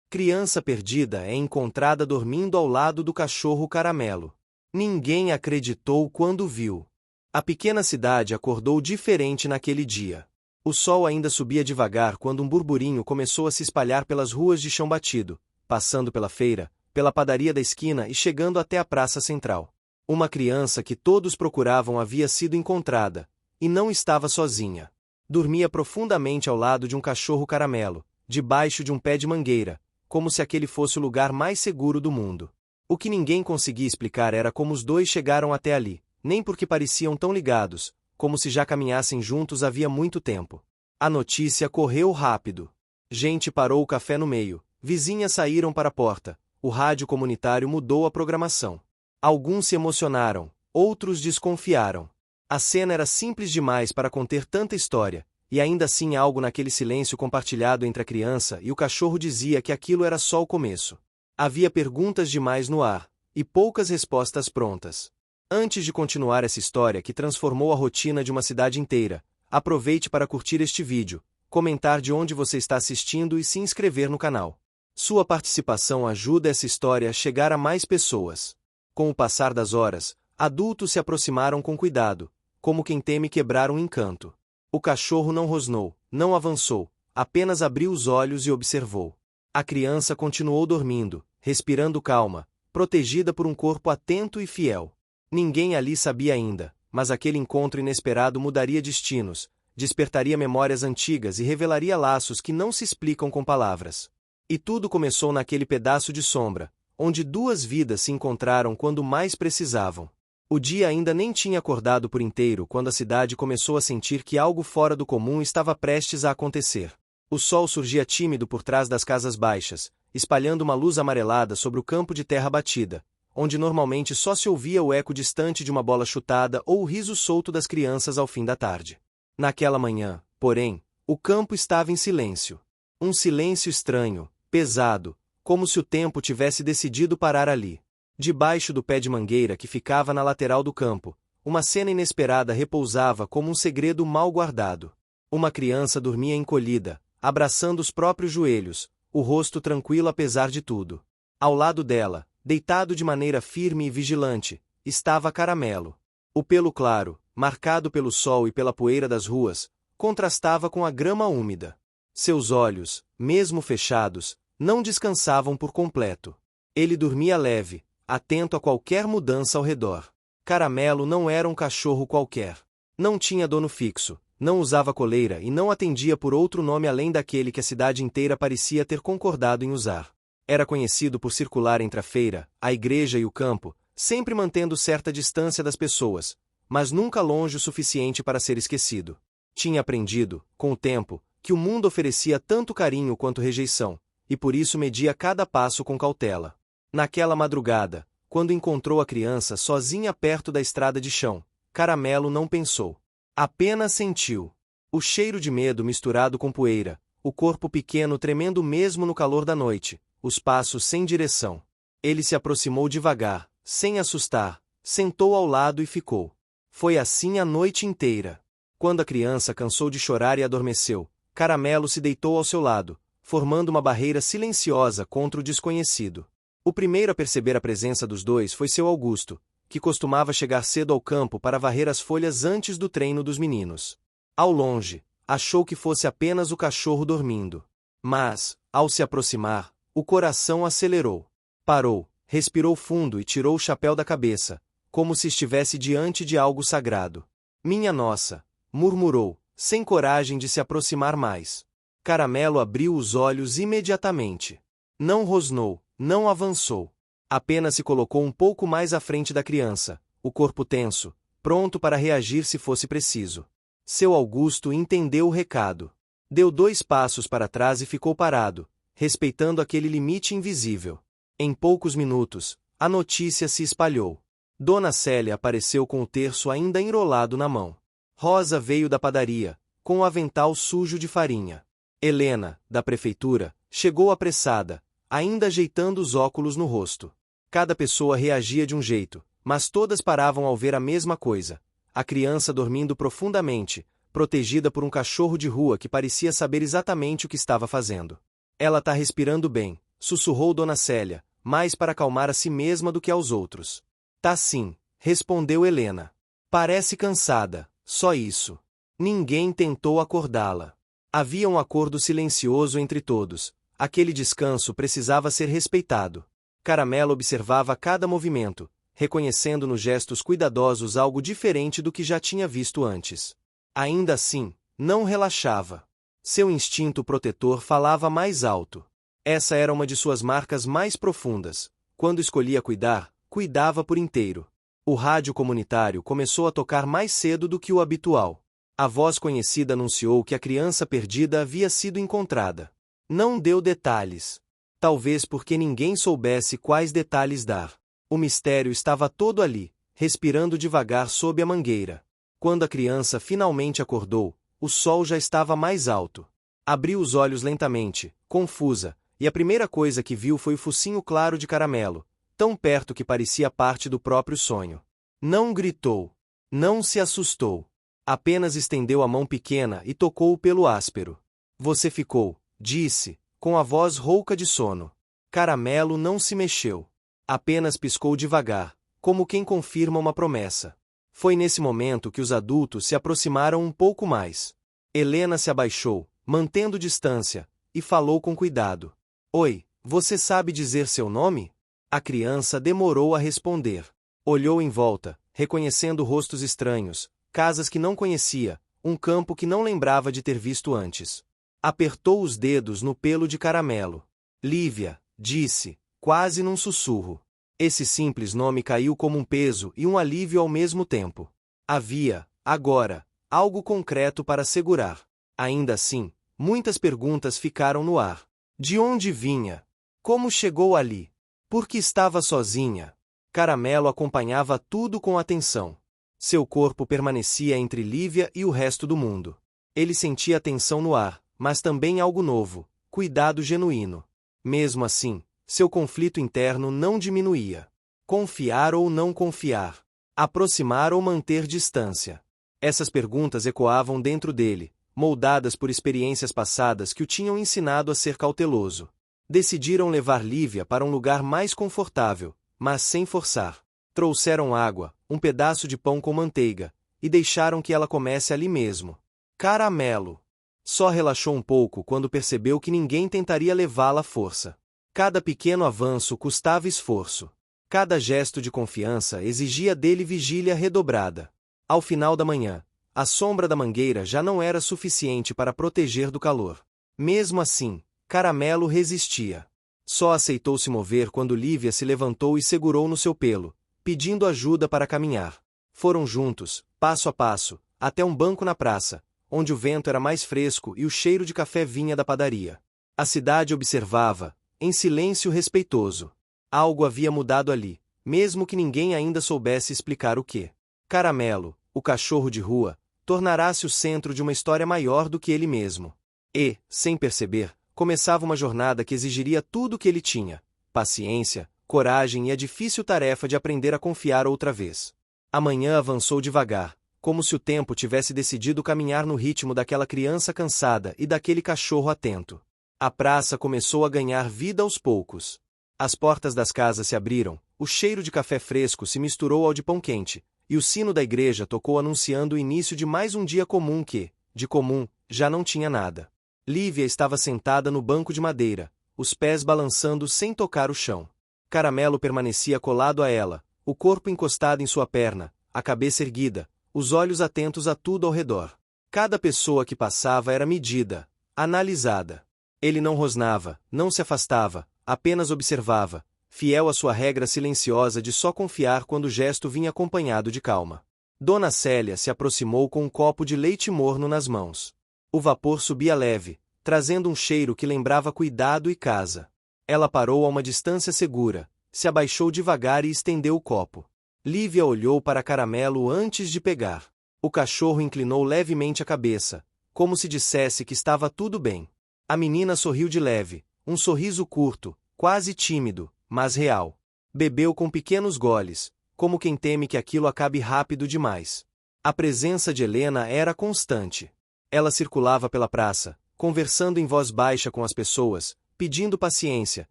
Criança perdida é encontrada dormindo ao lado do cachorro Caramelo. Ninguém acreditou quando viu. A pequena cidade acordou diferente naquele dia. O sol ainda subia devagar quando um burburinho começou a se espalhar pelas ruas de chão batido, passando pela feira, pela padaria da esquina e chegando até a praça central. Uma criança que todos procuravam havia sido encontrada, e não estava sozinha. Dormia profundamente ao lado de um cachorro Caramelo, debaixo de um pé de mangueira, como se aquele fosse o lugar mais seguro do mundo. O que ninguém conseguia explicar era como os dois chegaram até ali, nem porque pareciam tão ligados, como se já caminhassem juntos havia muito tempo. A notícia correu rápido. Gente parou o café no meio, vizinhas saíram para a porta, o rádio comunitário mudou a programação. Alguns se emocionaram, outros desconfiaram. A cena era simples demais para conter tanta história, e ainda assim algo naquele silêncio compartilhado entre a criança e o cachorro dizia que aquilo era só o começo. Havia perguntas demais no ar, e poucas respostas prontas. Antes de continuar essa história que transformou a rotina de uma cidade inteira, aproveite para curtir este vídeo, comentar de onde você está assistindo e se inscrever no canal. Sua participação ajuda essa história a chegar a mais pessoas. Com o passar das horas, adultos se aproximaram com cuidado, como quem teme quebrar um encanto. O cachorro não rosnou, não avançou, apenas abriu os olhos e observou. A criança continuou dormindo, respirando calma, protegida por um corpo atento e fiel. Ninguém ali sabia ainda, mas aquele encontro inesperado mudaria destinos, despertaria memórias antigas e revelaria laços que não se explicam com palavras. E tudo começou naquele pedaço de sombra, onde duas vidas se encontraram quando mais precisavam. O dia ainda nem tinha acordado por inteiro quando a cidade começou a sentir que algo fora do comum estava prestes a acontecer. O sol surgia tímido por trás das casas baixas, espalhando uma luz amarelada sobre o campo de terra batida, onde normalmente só se ouvia o eco distante de uma bola chutada ou o riso solto das crianças ao fim da tarde. Naquela manhã, porém, o campo estava em silêncio. Um silêncio estranho, pesado, como se o tempo tivesse decidido parar ali. Debaixo do pé de mangueira que ficava na lateral do campo, uma cena inesperada repousava como um segredo mal guardado. Uma criança dormia encolhida, abraçando os próprios joelhos, o rosto tranquilo apesar de tudo. Ao lado dela, deitado de maneira firme e vigilante, estava Caramelo. O pelo claro, marcado pelo sol e pela poeira das ruas, contrastava com a grama úmida. Seus olhos, mesmo fechados, não descansavam por completo. Ele dormia leve, atento a qualquer mudança ao redor. Caramelo não era um cachorro qualquer. Não tinha dono fixo, não usava coleira e não atendia por outro nome além daquele que a cidade inteira parecia ter concordado em usar. Era conhecido por circular entre a feira, a igreja e o campo, sempre mantendo certa distância das pessoas, mas nunca longe o suficiente para ser esquecido. Tinha aprendido, com o tempo, que o mundo oferecia tanto carinho quanto rejeição, e por isso media cada passo com cautela. Naquela madrugada, quando encontrou a criança sozinha perto da estrada de chão, Caramelo não pensou. Apenas sentiu. O cheiro de medo misturado com poeira, o corpo pequeno tremendo mesmo no calor da noite, os passos sem direção. Ele se aproximou devagar, sem assustar, sentou ao lado e ficou. Foi assim a noite inteira. Quando a criança cansou de chorar e adormeceu, Caramelo se deitou ao seu lado, formando uma barreira silenciosa contra o desconhecido. O primeiro a perceber a presença dos dois foi seu Augusto, que costumava chegar cedo ao campo para varrer as folhas antes do treino dos meninos. Ao longe, achou que fosse apenas o cachorro dormindo. Mas, ao se aproximar, o coração acelerou. Parou, respirou fundo e tirou o chapéu da cabeça, como se estivesse diante de algo sagrado. Minha nossa, murmurou, sem coragem de se aproximar mais. Caramelo abriu os olhos imediatamente. Não rosnou, não avançou. Apenas se colocou um pouco mais à frente da criança, o corpo tenso, pronto para reagir se fosse preciso. Seu Augusto entendeu o recado. Deu 2 passos para trás e ficou parado, respeitando aquele limite invisível. Em poucos minutos, a notícia se espalhou. Dona Célia apareceu com o terço ainda enrolado na mão. Rosa veio da padaria, com o avental sujo de farinha. Helena, da prefeitura, chegou apressada, ainda ajeitando os óculos no rosto. Cada pessoa reagia de um jeito, mas todas paravam ao ver a mesma coisa. A criança dormindo profundamente, protegida por um cachorro de rua que parecia saber exatamente o que estava fazendo. Ela tá respirando bem, sussurrou Dona Célia, mais para acalmar a si mesma do que aos outros. Tá sim, respondeu Helena. Parece cansada, só isso. Ninguém tentou acordá-la. Havia um acordo silencioso entre todos. Aquele descanso precisava ser respeitado. Caramelo observava cada movimento, reconhecendo nos gestos cuidadosos algo diferente do que já tinha visto antes. Ainda assim, não relaxava. Seu instinto protetor falava mais alto. Essa era uma de suas marcas mais profundas. Quando escolhia cuidar, cuidava por inteiro. O rádio comunitário começou a tocar mais cedo do que o habitual. A voz conhecida anunciou que a criança perdida havia sido encontrada. Não deu detalhes. Talvez porque ninguém soubesse quais detalhes dar. O mistério estava todo ali, respirando devagar sob a mangueira. Quando a criança finalmente acordou, o sol já estava mais alto. Abriu os olhos lentamente, confusa, e a primeira coisa que viu foi o focinho claro de Caramelo, tão perto que parecia parte do próprio sonho. Não gritou. Não se assustou. Apenas estendeu a mão pequena e tocou o pelo áspero. Você ficou, disse, com a voz rouca de sono. Caramelo não se mexeu. Apenas piscou devagar, como quem confirma uma promessa. Foi nesse momento que os adultos se aproximaram um pouco mais. Helena se abaixou, mantendo distância, e falou com cuidado. Oi, você sabe dizer seu nome? A criança demorou a responder. Olhou em volta, reconhecendo rostos estranhos, casas que não conhecia, um campo que não lembrava de ter visto antes. Apertou os dedos no pelo de Caramelo. Lívia, disse, quase num sussurro. Esse simples nome caiu como um peso e um alívio ao mesmo tempo. Havia, agora, algo concreto para segurar. Ainda assim, muitas perguntas ficaram no ar. De onde vinha? Como chegou ali? Por que estava sozinha? Caramelo acompanhava tudo com atenção. Seu corpo permanecia entre Lívia e o resto do mundo. Ele sentia tensão no ar, mas também algo novo, cuidado genuíno. Mesmo assim, seu conflito interno não diminuía. Confiar ou não confiar? Aproximar ou manter distância? Essas perguntas ecoavam dentro dele, moldadas por experiências passadas que o tinham ensinado a ser cauteloso. Decidiram levar Lívia para um lugar mais confortável, mas sem forçar. Trouxeram água, um pedaço de pão com manteiga, e deixaram que ela comesse ali mesmo. Caramelo. Só relaxou um pouco quando percebeu que ninguém tentaria levá-la à força. Cada pequeno avanço custava esforço. Cada gesto de confiança exigia dele vigília redobrada. Ao final da manhã, a sombra da mangueira já não era suficiente para proteger do calor. Mesmo assim, Caramelo resistia. Só aceitou se mover quando Lívia se levantou e segurou no seu pelo, pedindo ajuda para caminhar. Foram juntos, passo a passo, até um banco na praça, onde o vento era mais fresco e o cheiro de café vinha da padaria. A cidade observava, em silêncio respeitoso. Algo havia mudado ali, mesmo que ninguém ainda soubesse explicar o quê. Caramelo, o cachorro de rua, tornará-se o centro de uma história maior do que ele mesmo. E, sem perceber, começava uma jornada que exigiria tudo o que ele tinha: paciência, coragem e a difícil tarefa de aprender a confiar outra vez. A manhã avançou devagar, como se o tempo tivesse decidido caminhar no ritmo daquela criança cansada e daquele cachorro atento. A praça começou a ganhar vida aos poucos. As portas das casas se abriram, o cheiro de café fresco se misturou ao de pão quente, e o sino da igreja tocou anunciando o início de mais um dia comum que, de comum, já não tinha nada. Lívia estava sentada no banco de madeira, os pés balançando sem tocar o chão. Caramelo permanecia colado a ela, o corpo encostado em sua perna, a cabeça erguida, os olhos atentos a tudo ao redor. Cada pessoa que passava era medida, analisada. Ele não rosnava, não se afastava, apenas observava, fiel à sua regra silenciosa de só confiar quando o gesto vinha acompanhado de calma. Dona Célia se aproximou com um copo de leite morno nas mãos. O vapor subia leve, trazendo um cheiro que lembrava cuidado e casa. Ela parou a uma distância segura, se abaixou devagar e estendeu o copo. Lívia olhou para Caramelo antes de pegar. O cachorro inclinou levemente a cabeça, como se dissesse que estava tudo bem. A menina sorriu de leve, um sorriso curto, quase tímido, mas real. Bebeu com pequenos goles, como quem teme que aquilo acabe rápido demais. A presença de Helena era constante. Ela circulava pela praça, conversando em voz baixa com as pessoas, pedindo paciência,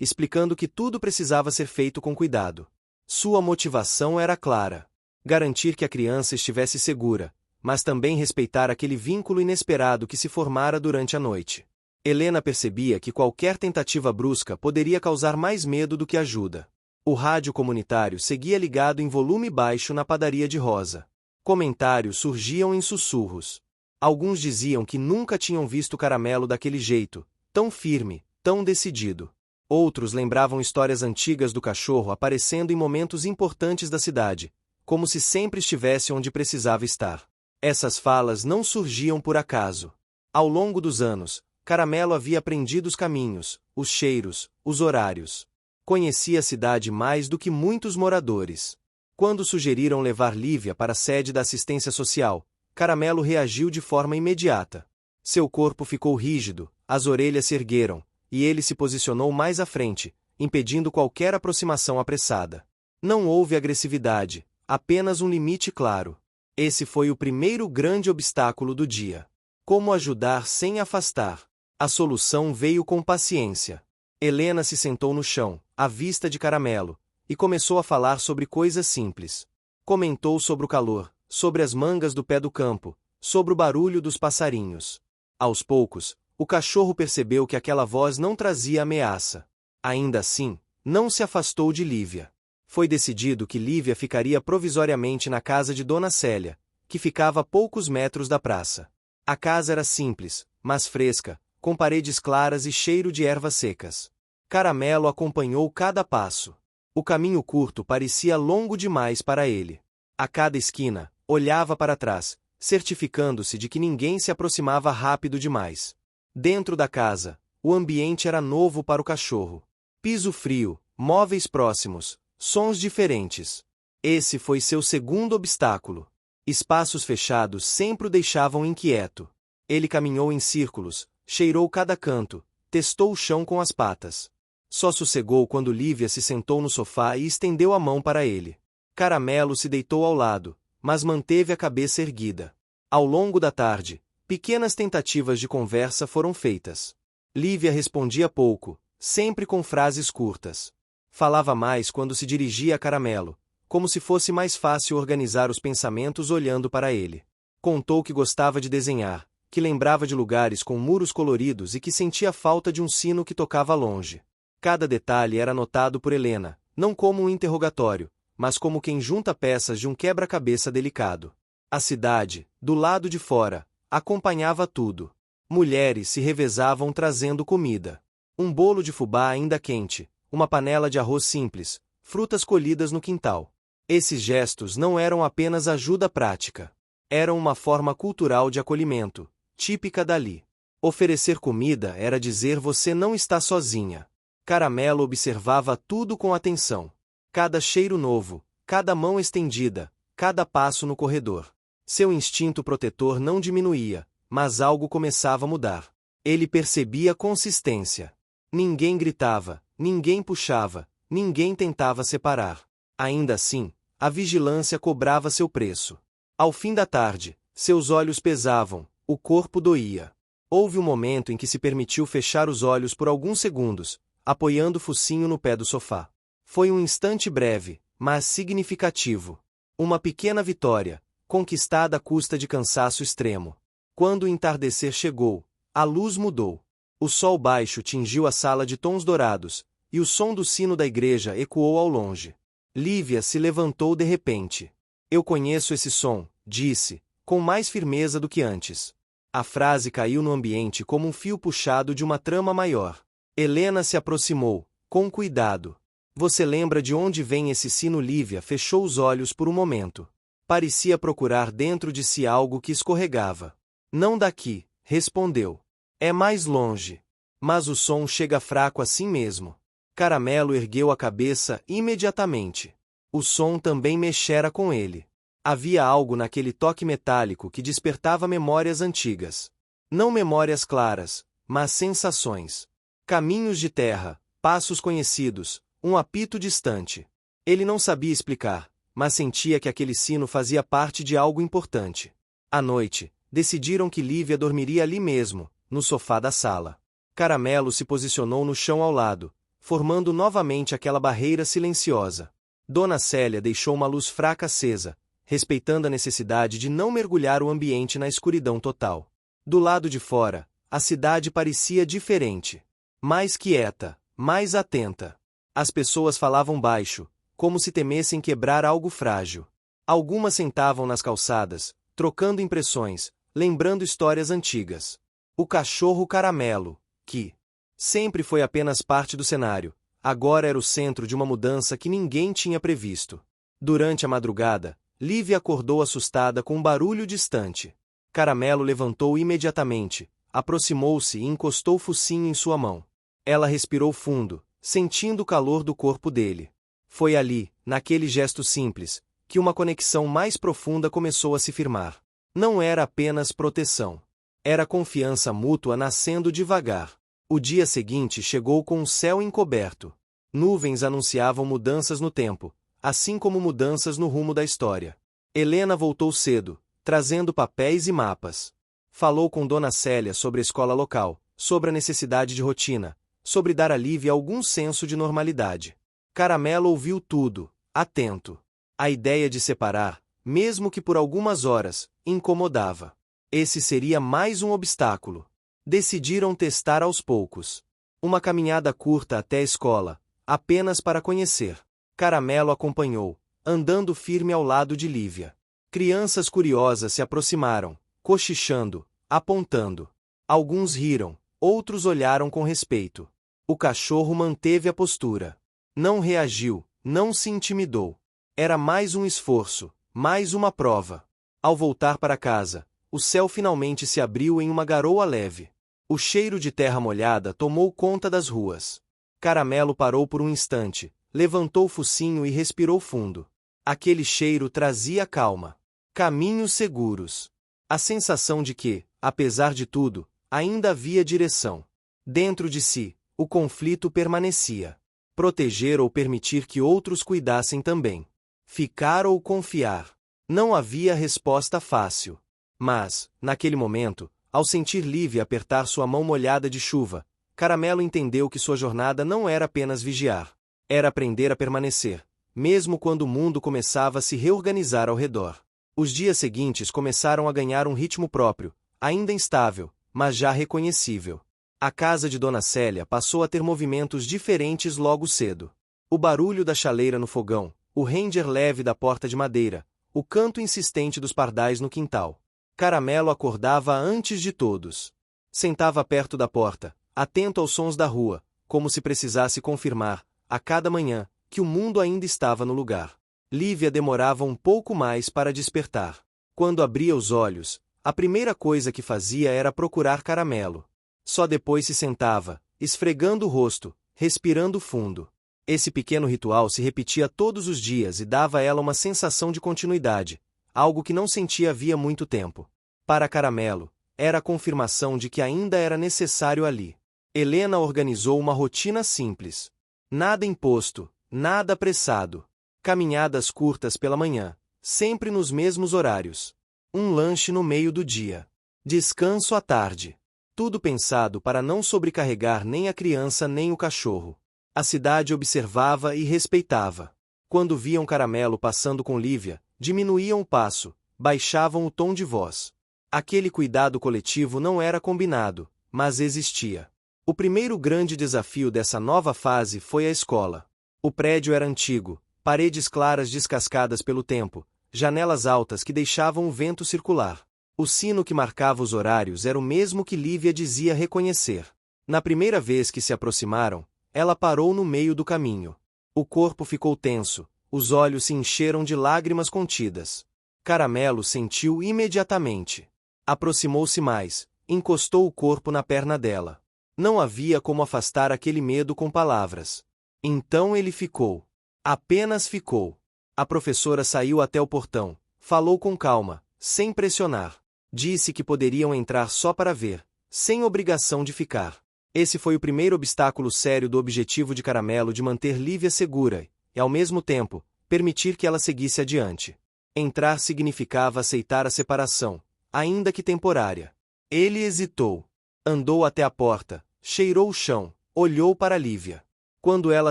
explicando que tudo precisava ser feito com cuidado. Sua motivação era clara: garantir que a criança estivesse segura, mas também respeitar aquele vínculo inesperado que se formara durante a noite. Helena percebia que qualquer tentativa brusca poderia causar mais medo do que ajuda. O rádio comunitário seguia ligado em volume baixo na padaria de Rosa. Comentários surgiam em sussurros. Alguns diziam que nunca tinham visto Caramelo daquele jeito, tão firme, tão decidido. Outros lembravam histórias antigas do cachorro aparecendo em momentos importantes da cidade, como se sempre estivesse onde precisava estar. Essas falas não surgiam por acaso. Ao longo dos anos, Caramelo havia aprendido os caminhos, os cheiros, os horários. Conhecia a cidade mais do que muitos moradores. Quando sugeriram levar Lívia para a sede da assistência social, Caramelo reagiu de forma imediata. Seu corpo ficou rígido, as orelhas se ergueram, e ele se posicionou mais à frente, impedindo qualquer aproximação apressada. Não houve agressividade, apenas um limite claro. Esse foi o primeiro grande obstáculo do dia. Como ajudar sem afastar? A solução veio com paciência. Helena se sentou no chão, à vista de Caramelo, e começou a falar sobre coisas simples. Comentou sobre o calor, sobre as mangas do pé do campo, sobre o barulho dos passarinhos. Aos poucos, o cachorro percebeu que aquela voz não trazia ameaça. Ainda assim, não se afastou de Lívia. Foi decidido que Lívia ficaria provisoriamente na casa de Dona Célia, que ficava a poucos metros da praça. A casa era simples, mas fresca, com paredes claras e cheiro de ervas secas. Caramelo acompanhou cada passo. O caminho curto parecia longo demais para ele. A cada esquina, olhava para trás, certificando-se de que ninguém se aproximava rápido demais. Dentro da casa, o ambiente era novo para o cachorro. Piso frio, móveis próximos, sons diferentes. Esse foi seu segundo obstáculo. Espaços fechados sempre o deixavam inquieto. Ele caminhou em círculos, cheirou cada canto, testou o chão com as patas. Só sossegou quando Lívia se sentou no sofá e estendeu a mão para ele. Caramelo se deitou ao lado, mas manteve a cabeça erguida. Ao longo da tarde, pequenas tentativas de conversa foram feitas. Lívia respondia pouco, sempre com frases curtas. Falava mais quando se dirigia a Caramelo, como se fosse mais fácil organizar os pensamentos olhando para ele. Contou que gostava de desenhar, que lembrava de lugares com muros coloridos e que sentia falta de um sino que tocava longe. Cada detalhe era anotado por Helena, não como um interrogatório, mas como quem junta peças de um quebra-cabeça delicado. A cidade, do lado de fora, acompanhava tudo. Mulheres se revezavam trazendo comida. Um bolo de fubá ainda quente, uma panela de arroz simples, frutas colhidas no quintal. Esses gestos não eram apenas ajuda prática. Eram uma forma cultural de acolhimento, típica dali. Oferecer comida era dizer você não está sozinha. Caramelo observava tudo com atenção. Cada cheiro novo, cada mão estendida, cada passo no corredor. Seu instinto protetor não diminuía, mas algo começava a mudar. Ele percebia consistência. Ninguém gritava, ninguém puxava, ninguém tentava separar. Ainda assim, a vigilância cobrava seu preço. Ao fim da tarde, seus olhos pesavam, o corpo doía. Houve um momento em que se permitiu fechar os olhos por alguns segundos, apoiando o focinho no pé do sofá. Foi um instante breve, mas significativo. Uma pequena vitória, conquistada à custa de cansaço extremo. Quando o entardecer chegou, a luz mudou. O sol baixo tingiu a sala de tons dourados, e o som do sino da igreja ecoou ao longe. Lívia se levantou de repente. Eu conheço esse som, disse, com mais firmeza do que antes. A frase caiu no ambiente como um fio puxado de uma trama maior. Helena se aproximou, com cuidado. Você lembra de onde vem esse sino? Lívia fechou os olhos por um momento. Parecia procurar dentro de si algo que escorregava. Não daqui, respondeu. É mais longe. Mas o som chega fraco assim mesmo. Caramelo ergueu a cabeça imediatamente. O som também mexera com ele. Havia algo naquele toque metálico que despertava memórias antigas. Não memórias claras, mas sensações. Caminhos de terra, passos conhecidos, um apito distante. Ele não sabia explicar, mas sentia que aquele sino fazia parte de algo importante. À noite, decidiram que Lívia dormiria ali mesmo, no sofá da sala. Caramelo se posicionou no chão ao lado, formando novamente aquela barreira silenciosa. Dona Célia deixou uma luz fraca acesa, respeitando a necessidade de não mergulhar o ambiente na escuridão total. Do lado de fora, a cidade parecia diferente. Mais quieta, mais atenta. As pessoas falavam baixo, como se temessem quebrar algo frágil. Algumas sentavam nas calçadas, trocando impressões, lembrando histórias antigas. O cachorro Caramelo, que sempre foi apenas parte do cenário, agora era o centro de uma mudança que ninguém tinha previsto. Durante a madrugada, Lívia acordou assustada com um barulho distante. Caramelo levantou imediatamente, aproximou-se e encostou o focinho em sua mão. Ela respirou fundo, sentindo o calor do corpo dele. Foi ali, naquele gesto simples, que uma conexão mais profunda começou a se firmar. Não era apenas proteção. Era confiança mútua nascendo devagar. O dia seguinte chegou com o céu encoberto. Nuvens anunciavam mudanças no tempo, assim como mudanças no rumo da história. Helena voltou cedo, trazendo papéis e mapas. Falou com Dona Célia sobre a escola local, sobre a necessidade de rotina, sobre dar a Lívia algum senso de normalidade. Caramelo ouviu tudo, atento. A ideia de separar, mesmo que por algumas horas, incomodava. Esse seria mais um obstáculo. Decidiram testar aos poucos. Uma caminhada curta até a escola, apenas para conhecer. Caramelo acompanhou, andando firme ao lado de Lívia. Crianças curiosas se aproximaram, cochichando, apontando. Alguns riram, outros olharam com respeito. O cachorro manteve a postura. Não reagiu, não se intimidou. Era mais um esforço, mais uma prova. Ao voltar para casa, o céu finalmente se abriu em uma garoa leve. O cheiro de terra molhada tomou conta das ruas. Caramelo parou por um instante, levantou o focinho e respirou fundo. Aquele cheiro trazia calma. Caminhos seguros. A sensação de que, apesar de tudo, ainda havia direção. Dentro de si, o conflito permanecia. Proteger ou permitir que outros cuidassem também. Ficar ou confiar. Não havia resposta fácil. Mas, naquele momento, ao sentir Lívia apertar sua mão molhada de chuva, Caramelo entendeu que sua jornada não era apenas vigiar. Era aprender a permanecer, mesmo quando o mundo começava a se reorganizar ao redor. Os dias seguintes começaram a ganhar um ritmo próprio, ainda instável, mas já reconhecível. A casa de Dona Célia passou a ter movimentos diferentes logo cedo. O barulho da chaleira no fogão, o ranger leve da porta de madeira, o canto insistente dos pardais no quintal. Caramelo acordava antes de todos. Sentava perto da porta, atento aos sons da rua, como se precisasse confirmar, a cada manhã, que o mundo ainda estava no lugar. Lívia demorava um pouco mais para despertar. Quando abria os olhos, a primeira coisa que fazia era procurar Caramelo. Só depois se sentava, esfregando o rosto, respirando fundo. Esse pequeno ritual se repetia todos os dias e dava a ela uma sensação de continuidade, algo que não sentia havia muito tempo. Para Caramelo, era a confirmação de que ainda era necessário ali. Helena organizou uma rotina simples. Nada imposto, nada apressado. Caminhadas curtas pela manhã, sempre nos mesmos horários. Um lanche no meio do dia. Descanso à tarde. Tudo pensado para não sobrecarregar nem a criança nem o cachorro. A cidade observava e respeitava. Quando viam Caramelo passando com Lívia, diminuíam o passo, baixavam o tom de voz. Aquele cuidado coletivo não era combinado, mas existia. O primeiro grande desafio dessa nova fase foi a escola. O prédio era antigo, paredes claras descascadas pelo tempo, janelas altas que deixavam o vento circular. O sino que marcava os horários era o mesmo que Lívia dizia reconhecer. Na primeira vez que se aproximaram, ela parou no meio do caminho. O corpo ficou tenso, os olhos se encheram de lágrimas contidas. Caramelo sentiu imediatamente. Aproximou-se mais, encostou o corpo na perna dela. Não havia como afastar aquele medo com palavras. Então ele ficou. Apenas ficou. A professora saiu até o portão, falou com calma, sem pressionar. Disse que poderiam entrar só para ver, sem obrigação de ficar. Esse foi o primeiro obstáculo sério do objetivo de Caramelo de manter Lívia segura e, ao mesmo tempo, permitir que ela seguisse adiante. Entrar significava aceitar a separação, ainda que temporária. Ele hesitou. Andou até a porta, cheirou o chão, olhou para Lívia. Quando ela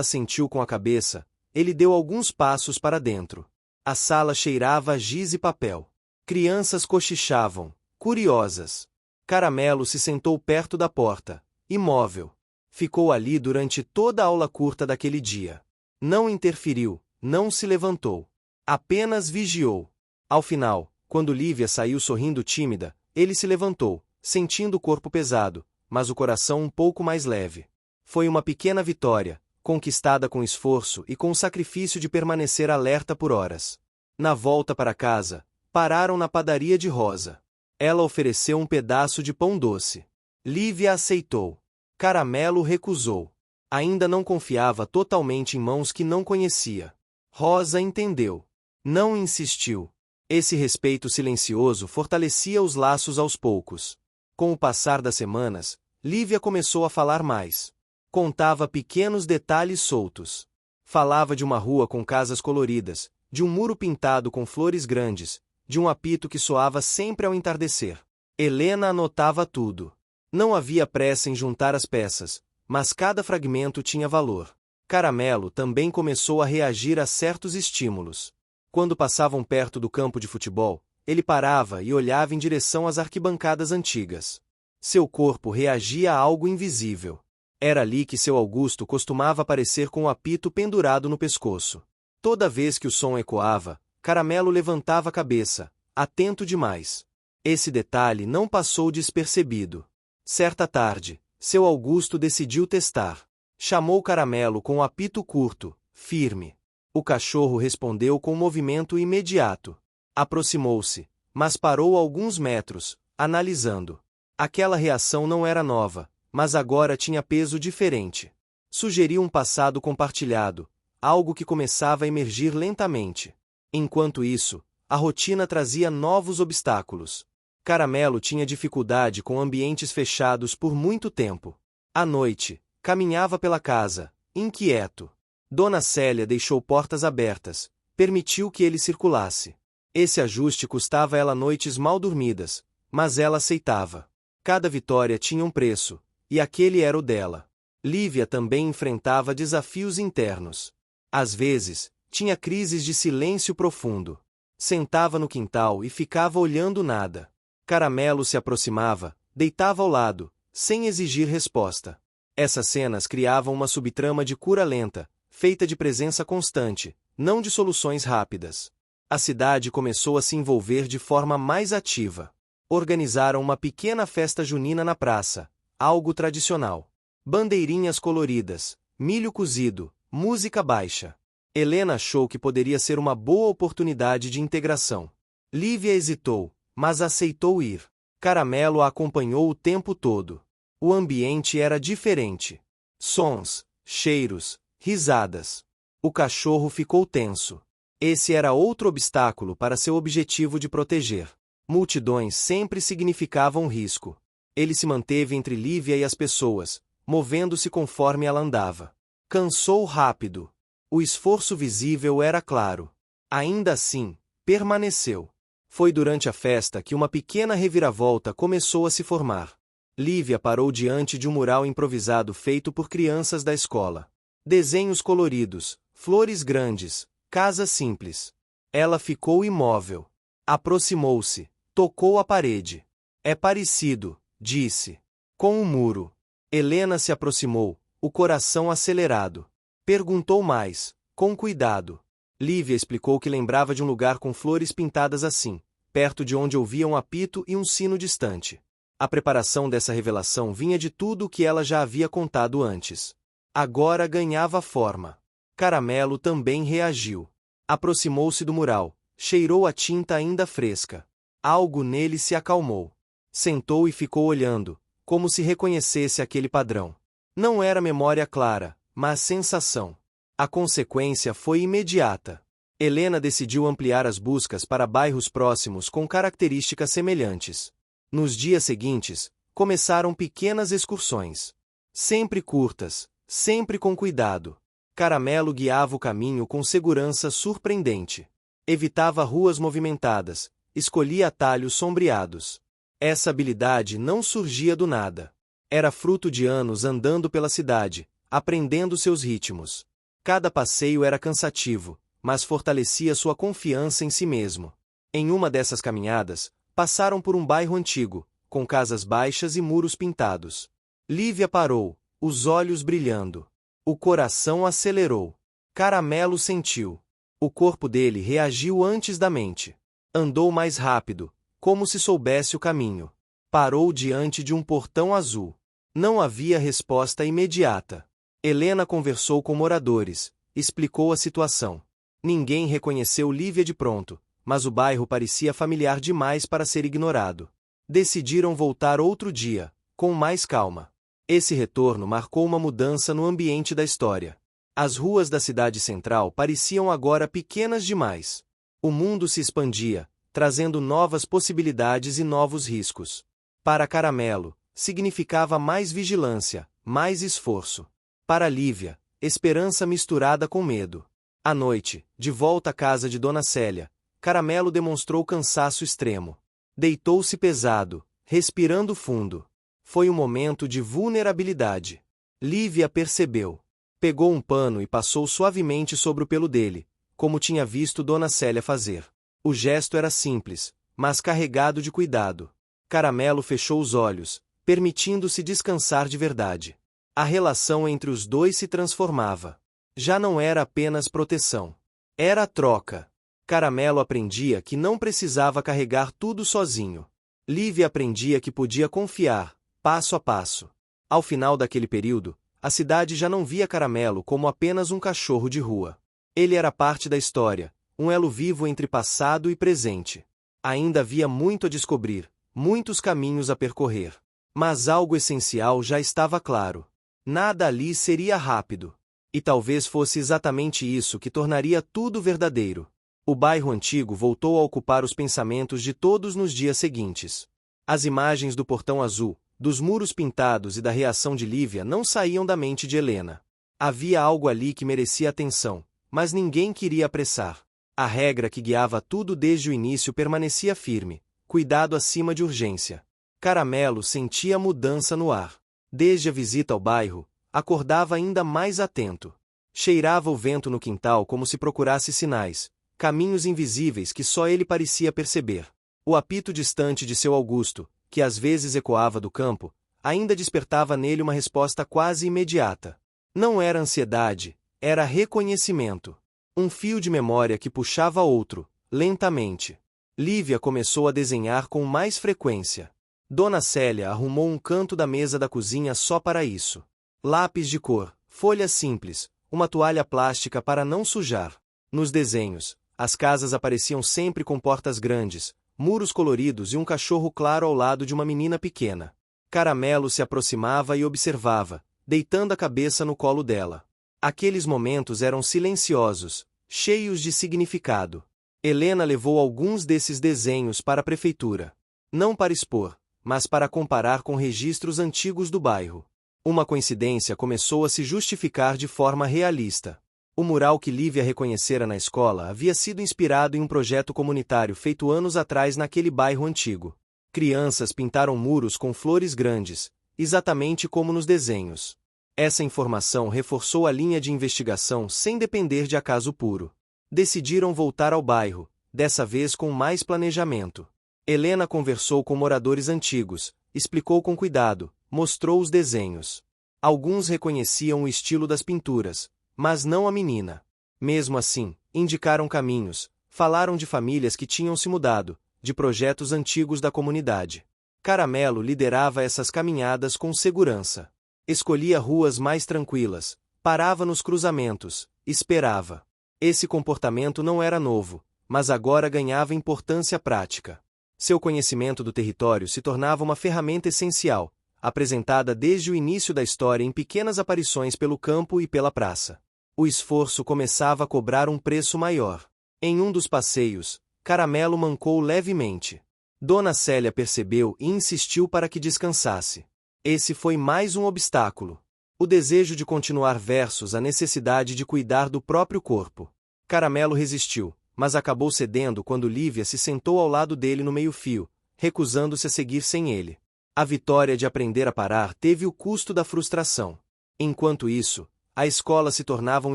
assentiu com a cabeça, ele deu alguns passos para dentro. A sala cheirava a giz e papel. Crianças cochichavam, curiosas. Caramelo se sentou perto da porta, imóvel. Ficou ali durante toda a aula curta daquele dia. Não interferiu, não se levantou. Apenas vigiou. Ao final, quando Lívia saiu sorrindo tímida, ele se levantou, sentindo o corpo pesado, mas o coração um pouco mais leve. Foi uma pequena vitória, conquistada com esforço e com o sacrifício de permanecer alerta por horas. Na volta para casa, pararam na padaria de Rosa. Ela ofereceu um pedaço de pão doce. Lívia aceitou. Caramelo recusou. Ainda não confiava totalmente em mãos que não conhecia. Rosa entendeu. Não insistiu. Esse respeito silencioso fortalecia os laços aos poucos. Com o passar das semanas, Lívia começou a falar mais. Contava pequenos detalhes soltos. Falava de uma rua com casas coloridas, de um muro pintado com flores grandes, de um apito que soava sempre ao entardecer. Helena anotava tudo. Não havia pressa em juntar as peças, mas cada fragmento tinha valor. Caramelo também começou a reagir a certos estímulos. Quando passavam perto do campo de futebol, ele parava e olhava em direção às arquibancadas antigas. Seu corpo reagia a algo invisível. Era ali que seu Augusto costumava aparecer com o apito pendurado no pescoço. Toda vez que o som ecoava, Caramelo levantava a cabeça, atento demais. Esse detalhe não passou despercebido. Certa tarde, seu Augusto decidiu testar. Chamou Caramelo com o apito curto, firme. O cachorro respondeu com um movimento imediato. Aproximou-se, mas parou a alguns metros, analisando. Aquela reação não era nova, mas agora tinha peso diferente. Sugeriu um passado compartilhado, algo que começava a emergir lentamente. Enquanto isso, a rotina trazia novos obstáculos. Caramelo tinha dificuldade com ambientes fechados por muito tempo. À noite, caminhava pela casa, inquieto. Dona Célia deixou portas abertas, permitiu que ele circulasse. Esse ajuste custava a ela noites mal dormidas, mas ela aceitava. Cada vitória tinha um preço, e aquele era o dela. Lívia também enfrentava desafios internos. Às vezes, tinha crises de silêncio profundo. Sentava no quintal e ficava olhando nada. Caramelo se aproximava, deitava ao lado, sem exigir resposta. Essas cenas criavam uma subtrama de cura lenta, feita de presença constante, não de soluções rápidas. A cidade começou a se envolver de forma mais ativa. Organizaram uma pequena festa junina na praça, algo tradicional. Bandeirinhas coloridas, milho cozido, música baixa. Helena achou que poderia ser uma boa oportunidade de integração. Lívia hesitou, mas aceitou ir. Caramelo a acompanhou o tempo todo. O ambiente era diferente. Sons, cheiros, risadas. O cachorro ficou tenso. Esse era outro obstáculo para seu objetivo de proteger. Multidões sempre significavam risco. Ele se manteve entre Lívia e as pessoas, movendo-se conforme ela andava. Cansou rápido. O esforço visível era claro. Ainda assim, permaneceu. Foi durante a festa que uma pequena reviravolta começou a se formar. Lívia parou diante de um mural improvisado feito por crianças da escola. Desenhos coloridos, flores grandes, casa simples. Ela ficou imóvel. Aproximou-se, tocou a parede. É parecido, disse. Com um muro. Helena se aproximou, o coração acelerado. Perguntou mais, com cuidado. Lívia explicou que lembrava de um lugar com flores pintadas assim, perto de onde ouvia um apito e um sino distante. A preparação dessa revelação vinha de tudo o que ela já havia contado antes. Agora ganhava forma. Caramelo também reagiu. Aproximou-se do mural, cheirou a tinta ainda fresca. Algo nele se acalmou. Sentou e ficou olhando, como se reconhecesse aquele padrão. Não era memória clara, mas sensação. A consequência foi imediata. Helena decidiu ampliar as buscas para bairros próximos com características semelhantes. Nos dias seguintes, começaram pequenas excursões. Sempre curtas, sempre com cuidado. Caramelo guiava o caminho com segurança surpreendente. Evitava ruas movimentadas, escolhia atalhos sombreados. Essa habilidade não surgia do nada. Era fruto de anos andando pela cidade, aprendendo seus ritmos. Cada passeio era cansativo, mas fortalecia sua confiança em si mesmo. Em uma dessas caminhadas, passaram por um bairro antigo, com casas baixas e muros pintados. Lívia parou, os olhos brilhando. O coração acelerou. Caramelo sentiu. O corpo dele reagiu antes da mente. Andou mais rápido, como se soubesse o caminho. Parou diante de um portão azul. Não havia resposta imediata. Helena conversou com moradores, explicou a situação. Ninguém reconheceu Lívia de pronto, mas o bairro parecia familiar demais para ser ignorado. Decidiram voltar outro dia, com mais calma. Esse retorno marcou uma mudança no ambiente da história. As ruas da cidade central pareciam agora pequenas demais. O mundo se expandia, trazendo novas possibilidades e novos riscos. Para Caramelo, significava mais vigilância, mais esforço. Para Lívia, esperança misturada com medo. À noite, de volta à casa de Dona Célia, Caramelo demonstrou cansaço extremo. Deitou-se pesado, respirando fundo. Foi um momento de vulnerabilidade. Lívia percebeu. Pegou um pano e passou suavemente sobre o pelo dele, como tinha visto Dona Célia fazer. O gesto era simples, mas carregado de cuidado. Caramelo fechou os olhos, permitindo-se descansar de verdade. A relação entre os dois se transformava. Já não era apenas proteção. Era troca. Caramelo aprendia que não precisava carregar tudo sozinho. Lívia aprendia que podia confiar, passo a passo. Ao final daquele período, a cidade já não via Caramelo como apenas um cachorro de rua. Ele era parte da história, um elo vivo entre passado e presente. Ainda havia muito a descobrir, muitos caminhos a percorrer. Mas algo essencial já estava claro. Nada ali seria rápido. E talvez fosse exatamente isso que tornaria tudo verdadeiro. O bairro antigo voltou a ocupar os pensamentos de todos nos dias seguintes. As imagens do portão azul, dos muros pintados e da reação de Lívia não saíam da mente de Helena. Havia algo ali que merecia atenção, mas ninguém queria apressar. A regra que guiava tudo desde o início permanecia firme: cuidado acima de urgência. Caramelo sentia mudança no ar. Desde a visita ao bairro, acordava ainda mais atento. Cheirava o vento no quintal como se procurasse sinais, caminhos invisíveis que só ele parecia perceber. O apito distante de seu Augusto, que às vezes ecoava do campo, ainda despertava nele uma resposta quase imediata. Não era ansiedade, era reconhecimento. Um fio de memória que puxava outro, lentamente. Lívia começou a desenhar com mais frequência. Dona Célia arrumou um canto da mesa da cozinha só para isso. Lápis de cor, folhas simples, uma toalha plástica para não sujar. Nos desenhos, as casas apareciam sempre com portas grandes, muros coloridos e um cachorro claro ao lado de uma menina pequena. Caramelo se aproximava e observava, deitando a cabeça no colo dela. Aqueles momentos eram silenciosos, cheios de significado. Helena levou alguns desses desenhos para a prefeitura. Não para expor, mas para comparar com registros antigos do bairro. Uma coincidência começou a se justificar de forma realista. O mural que Lívia reconhecera na escola havia sido inspirado em um projeto comunitário feito anos atrás naquele bairro antigo. Crianças pintaram muros com flores grandes, exatamente como nos desenhos. Essa informação reforçou a linha de investigação sem depender de acaso puro. Decidiram voltar ao bairro, dessa vez com mais planejamento. Helena conversou com moradores antigos, explicou com cuidado, mostrou os desenhos. Alguns reconheciam o estilo das pinturas, mas não a menina. Mesmo assim, indicaram caminhos, falaram de famílias que tinham se mudado, de projetos antigos da comunidade. Caramelo liderava essas caminhadas com segurança. Escolhia ruas mais tranquilas, parava nos cruzamentos, esperava. Esse comportamento não era novo, mas agora ganhava importância prática. Seu conhecimento do território se tornava uma ferramenta essencial, apresentada desde o início da história em pequenas aparições pelo campo e pela praça. O esforço começava a cobrar um preço maior. Em um dos passeios, Caramelo mancou levemente. Dona Célia percebeu e insistiu para que descansasse. Esse foi mais um obstáculo. O desejo de continuar versus a necessidade de cuidar do próprio corpo. Caramelo resistiu, mas acabou cedendo quando Lívia se sentou ao lado dele no meio-fio, recusando-se a seguir sem ele. A vitória de aprender a parar teve o custo da frustração. Enquanto isso, a escola se tornava um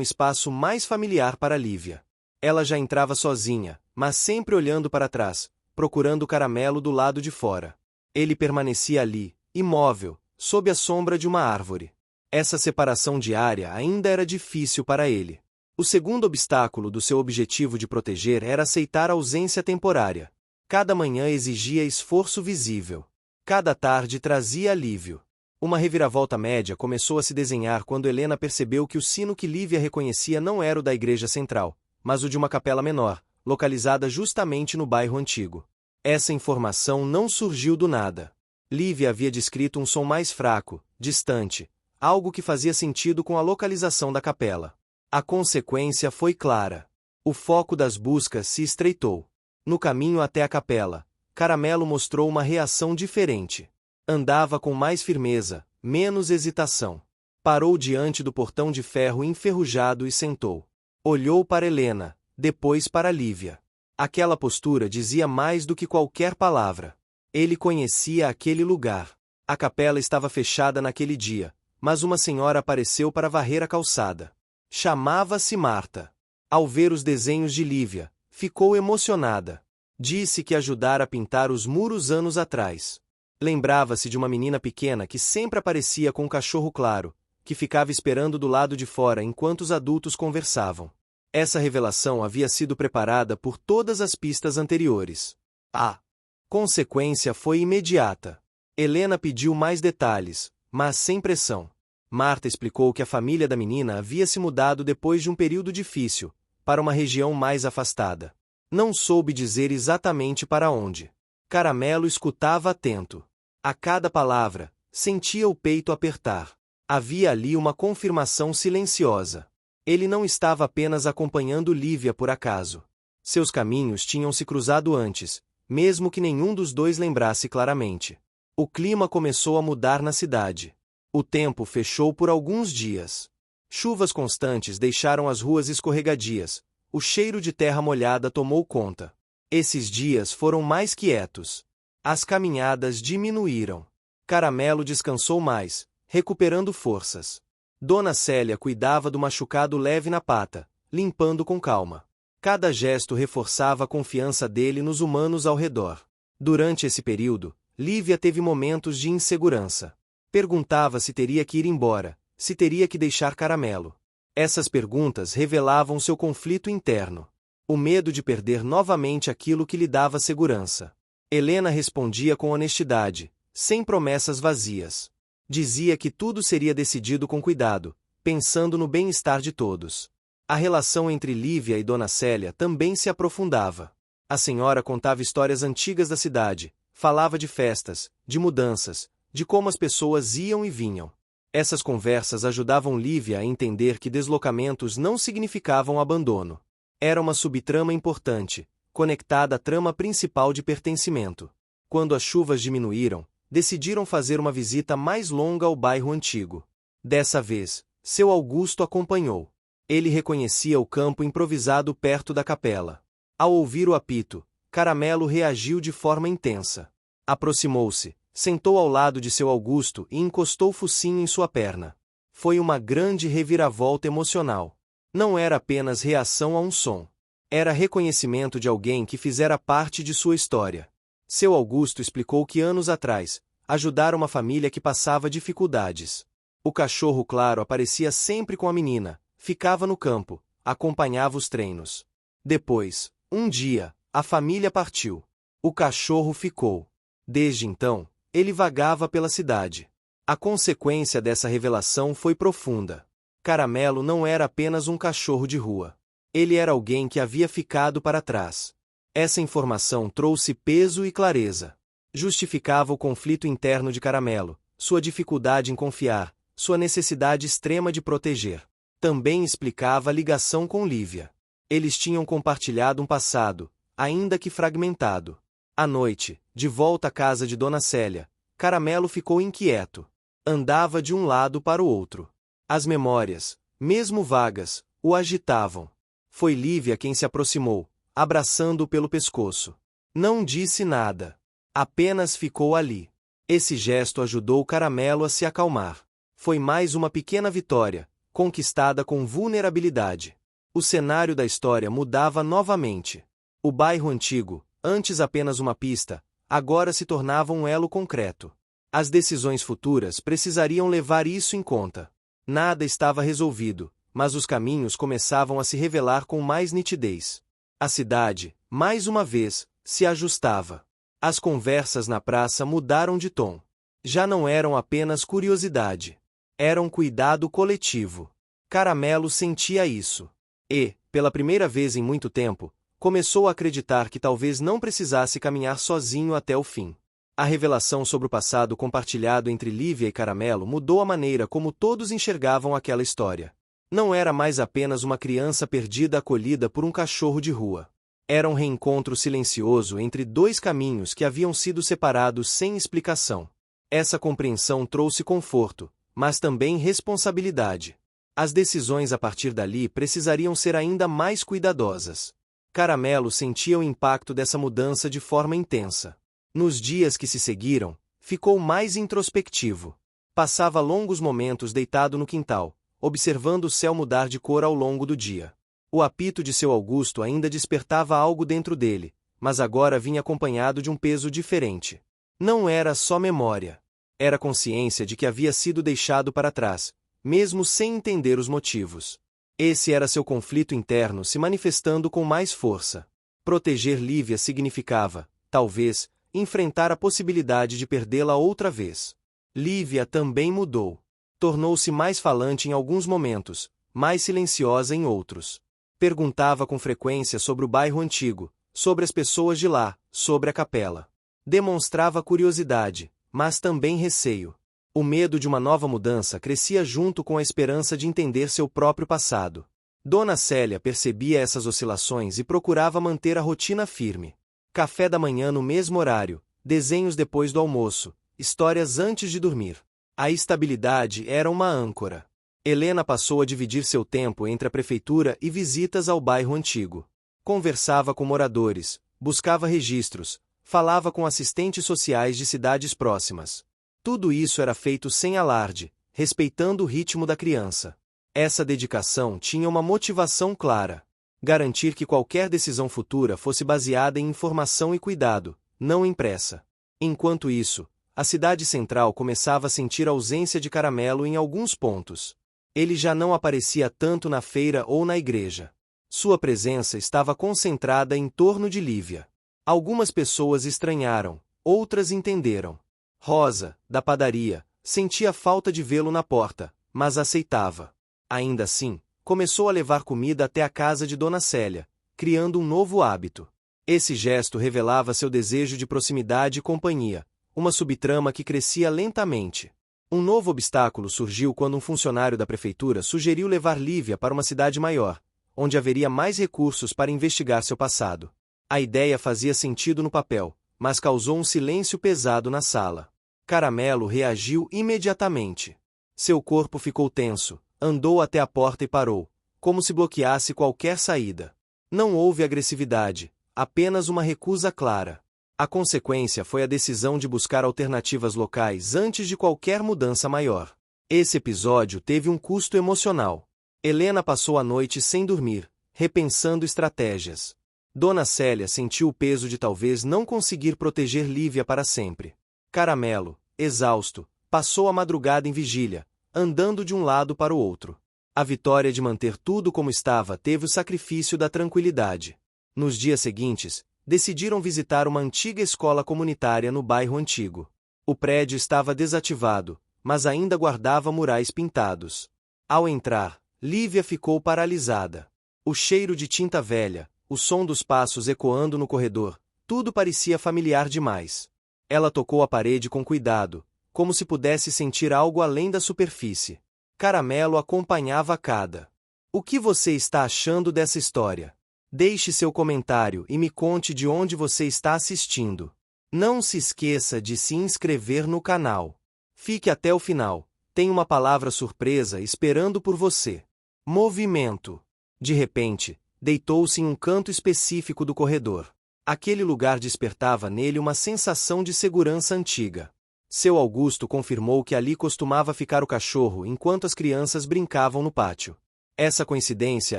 espaço mais familiar para Lívia. Ela já entrava sozinha, mas sempre olhando para trás, procurando o Caramelo do lado de fora. Ele permanecia ali, imóvel, sob a sombra de uma árvore. Essa separação diária ainda era difícil para ele. O segundo obstáculo do seu objetivo de proteger era aceitar a ausência temporária. Cada manhã exigia esforço visível. Cada tarde trazia alívio. Uma reviravolta média começou a se desenhar quando Helena percebeu que o sino que Lívia reconhecia não era o da igreja central, mas o de uma capela menor, localizada justamente no bairro antigo. Essa informação não surgiu do nada. Lívia havia descrito um som mais fraco, distante, algo que fazia sentido com a localização da capela. A consequência foi clara. O foco das buscas se estreitou. No caminho até a capela, Caramelo mostrou uma reação diferente. Andava com mais firmeza, menos hesitação. Parou diante do portão de ferro enferrujado e sentou. Olhou para Helena, depois para Lívia. Aquela postura dizia mais do que qualquer palavra. Ele conhecia aquele lugar. A capela estava fechada naquele dia, mas uma senhora apareceu para varrer a calçada. Chamava-se Marta. Ao ver os desenhos de Lívia, ficou emocionada. Disse que ajudara a pintar os muros anos atrás. Lembrava-se de uma menina pequena que sempre aparecia com um cachorro claro, que ficava esperando do lado de fora enquanto os adultos conversavam. Essa revelação havia sido preparada por todas as pistas anteriores. A consequência foi imediata. Helena pediu mais detalhes, mas sem pressão. Marta explicou que a família da menina havia se mudado depois de um período difícil, para uma região mais afastada. Não soube dizer exatamente para onde. Caramelo escutava atento. A cada palavra, sentia o peito apertar. Havia ali uma confirmação silenciosa. Ele não estava apenas acompanhando Lívia por acaso. Seus caminhos tinham se cruzado antes, mesmo que nenhum dos dois lembrasse claramente. O clima começou a mudar na cidade. O tempo fechou por alguns dias. Chuvas constantes deixaram as ruas escorregadias. O cheiro de terra molhada tomou conta. Esses dias foram mais quietos. As caminhadas diminuíram. Caramelo descansou mais, recuperando forças. Dona Célia cuidava do machucado leve na pata, limpando com calma. Cada gesto reforçava a confiança dele nos humanos ao redor. Durante esse período, Lívia teve momentos de insegurança. Perguntava se teria que ir embora, se teria que deixar Caramelo. Essas perguntas revelavam seu conflito interno. O medo de perder novamente aquilo que lhe dava segurança. Helena respondia com honestidade, sem promessas vazias. Dizia que tudo seria decidido com cuidado, pensando no bem-estar de todos. A relação entre Lívia e Dona Célia também se aprofundava. A senhora contava histórias antigas da cidade, falava de festas, de mudanças, de como as pessoas iam e vinham. Essas conversas ajudavam Lívia a entender que deslocamentos não significavam abandono. Era uma subtrama importante, conectada à trama principal de pertencimento. Quando as chuvas diminuíram, decidiram fazer uma visita mais longa ao bairro antigo. Dessa vez, seu Augusto acompanhou. Ele reconhecia o campo improvisado perto da capela. Ao ouvir o apito, Caramelo reagiu de forma intensa. Aproximou-se, sentou ao lado de seu Augusto e encostou o focinho em sua perna. Foi uma grande reviravolta emocional. Não era apenas reação a um som. Era reconhecimento de alguém que fizera parte de sua história. Seu Augusto explicou que anos atrás, ajudara uma família que passava dificuldades. O cachorro claro aparecia sempre com a menina, ficava no campo, acompanhava os treinos. Depois, um dia, a família partiu. O cachorro ficou. Desde então, ele vagava pela cidade. A consequência dessa revelação foi profunda. Caramelo não era apenas um cachorro de rua. Ele era alguém que havia ficado para trás. Essa informação trouxe peso e clareza. Justificava o conflito interno de Caramelo, sua dificuldade em confiar, sua necessidade extrema de proteger. Também explicava a ligação com Lívia. Eles tinham compartilhado um passado, ainda que fragmentado. À noite, de volta à casa de Dona Célia, Caramelo ficou inquieto. Andava de um lado para o outro. As memórias, mesmo vagas, o agitavam. Foi Lívia quem se aproximou, abraçando-o pelo pescoço. Não disse nada. Apenas ficou ali. Esse gesto ajudou Caramelo a se acalmar. Foi mais uma pequena vitória, conquistada com vulnerabilidade. O cenário da história mudava novamente. O bairro antigo, antes apenas uma pista, agora se tornava um elo concreto. As decisões futuras precisariam levar isso em conta. Nada estava resolvido, mas os caminhos começavam a se revelar com mais nitidez. A cidade, mais uma vez, se ajustava. As conversas na praça mudaram de tom. Já não eram apenas curiosidade. Eram cuidado coletivo. Caramelo sentia isso. E, pela primeira vez em muito tempo, começou a acreditar que talvez não precisasse caminhar sozinho até o fim. A revelação sobre o passado compartilhado entre Lívia e Caramelo mudou a maneira como todos enxergavam aquela história. Não era mais apenas uma criança perdida acolhida por um cachorro de rua. Era um reencontro silencioso entre dois caminhos que haviam sido separados sem explicação. Essa compreensão trouxe conforto, mas também responsabilidade. As decisões a partir dali precisariam ser ainda mais cuidadosas. Caramelo sentia o impacto dessa mudança de forma intensa. Nos dias que se seguiram, ficou mais introspectivo. Passava longos momentos deitado no quintal, observando o céu mudar de cor ao longo do dia. O apito de seu Augusto ainda despertava algo dentro dele, mas agora vinha acompanhado de um peso diferente. Não era só memória. Era consciência de que havia sido deixado para trás, mesmo sem entender os motivos. Esse era seu conflito interno se manifestando com mais força. Proteger Lívia significava, talvez, enfrentar a possibilidade de perdê-la outra vez. Lívia também mudou. Tornou-se mais falante em alguns momentos, mais silenciosa em outros. Perguntava com frequência sobre o bairro antigo, sobre as pessoas de lá, sobre a capela. Demonstrava curiosidade, mas também receio. O medo de uma nova mudança crescia junto com a esperança de entender seu próprio passado. Dona Célia percebia essas oscilações e procurava manter a rotina firme. Café da manhã no mesmo horário, desenhos depois do almoço, histórias antes de dormir. A estabilidade era uma âncora. Helena passou a dividir seu tempo entre a prefeitura e visitas ao bairro antigo. Conversava com moradores, buscava registros, falava com assistentes sociais de cidades próximas. Tudo isso era feito sem alarde, respeitando o ritmo da criança. Essa dedicação tinha uma motivação clara: garantir que qualquer decisão futura fosse baseada em informação e cuidado, não em pressa. Enquanto isso, a cidade central começava a sentir a ausência de Caramelo em alguns pontos. Ele já não aparecia tanto na feira ou na igreja. Sua presença estava concentrada em torno de Lívia. Algumas pessoas estranharam, outras entenderam. Rosa, da padaria, sentia falta de vê-lo na porta, mas aceitava. Ainda assim, começou a levar comida até a casa de Dona Célia, criando um novo hábito. Esse gesto revelava seu desejo de proximidade e companhia, uma subtrama que crescia lentamente. Um novo obstáculo surgiu quando um funcionário da prefeitura sugeriu levar Lívia para uma cidade maior, onde haveria mais recursos para investigar seu passado. A ideia fazia sentido no papel, mas causou um silêncio pesado na sala. Caramelo reagiu imediatamente. Seu corpo ficou tenso, andou até a porta e parou, como se bloqueasse qualquer saída. Não houve agressividade, apenas uma recusa clara. A consequência foi a decisão de buscar alternativas locais antes de qualquer mudança maior. Esse episódio teve um custo emocional. Helena passou a noite sem dormir, repensando estratégias. Dona Célia sentiu o peso de talvez não conseguir proteger Lívia para sempre. Caramelo, exausto, passou a madrugada em vigília, andando de um lado para o outro. A vitória de manter tudo como estava teve o sacrifício da tranquilidade. Nos dias seguintes, decidiram visitar uma antiga escola comunitária no bairro antigo. O prédio estava desativado, mas ainda guardava murais pintados. Ao entrar, Lívia ficou paralisada. O cheiro de tinta velha, o som dos passos ecoando no corredor, tudo parecia familiar demais. Ela tocou a parede com cuidado, como se pudesse sentir algo além da superfície. Caramelo acompanhava cada. O que você está achando dessa história? Deixe seu comentário e me conte de onde você está assistindo. Não se esqueça de se inscrever no canal. Fique até o final, tem uma palavra surpresa esperando por você. Movimento. De repente, deitou-se em um canto específico do corredor. Aquele lugar despertava nele uma sensação de segurança antiga. Seu Augusto confirmou que ali costumava ficar o cachorro enquanto as crianças brincavam no pátio. Essa coincidência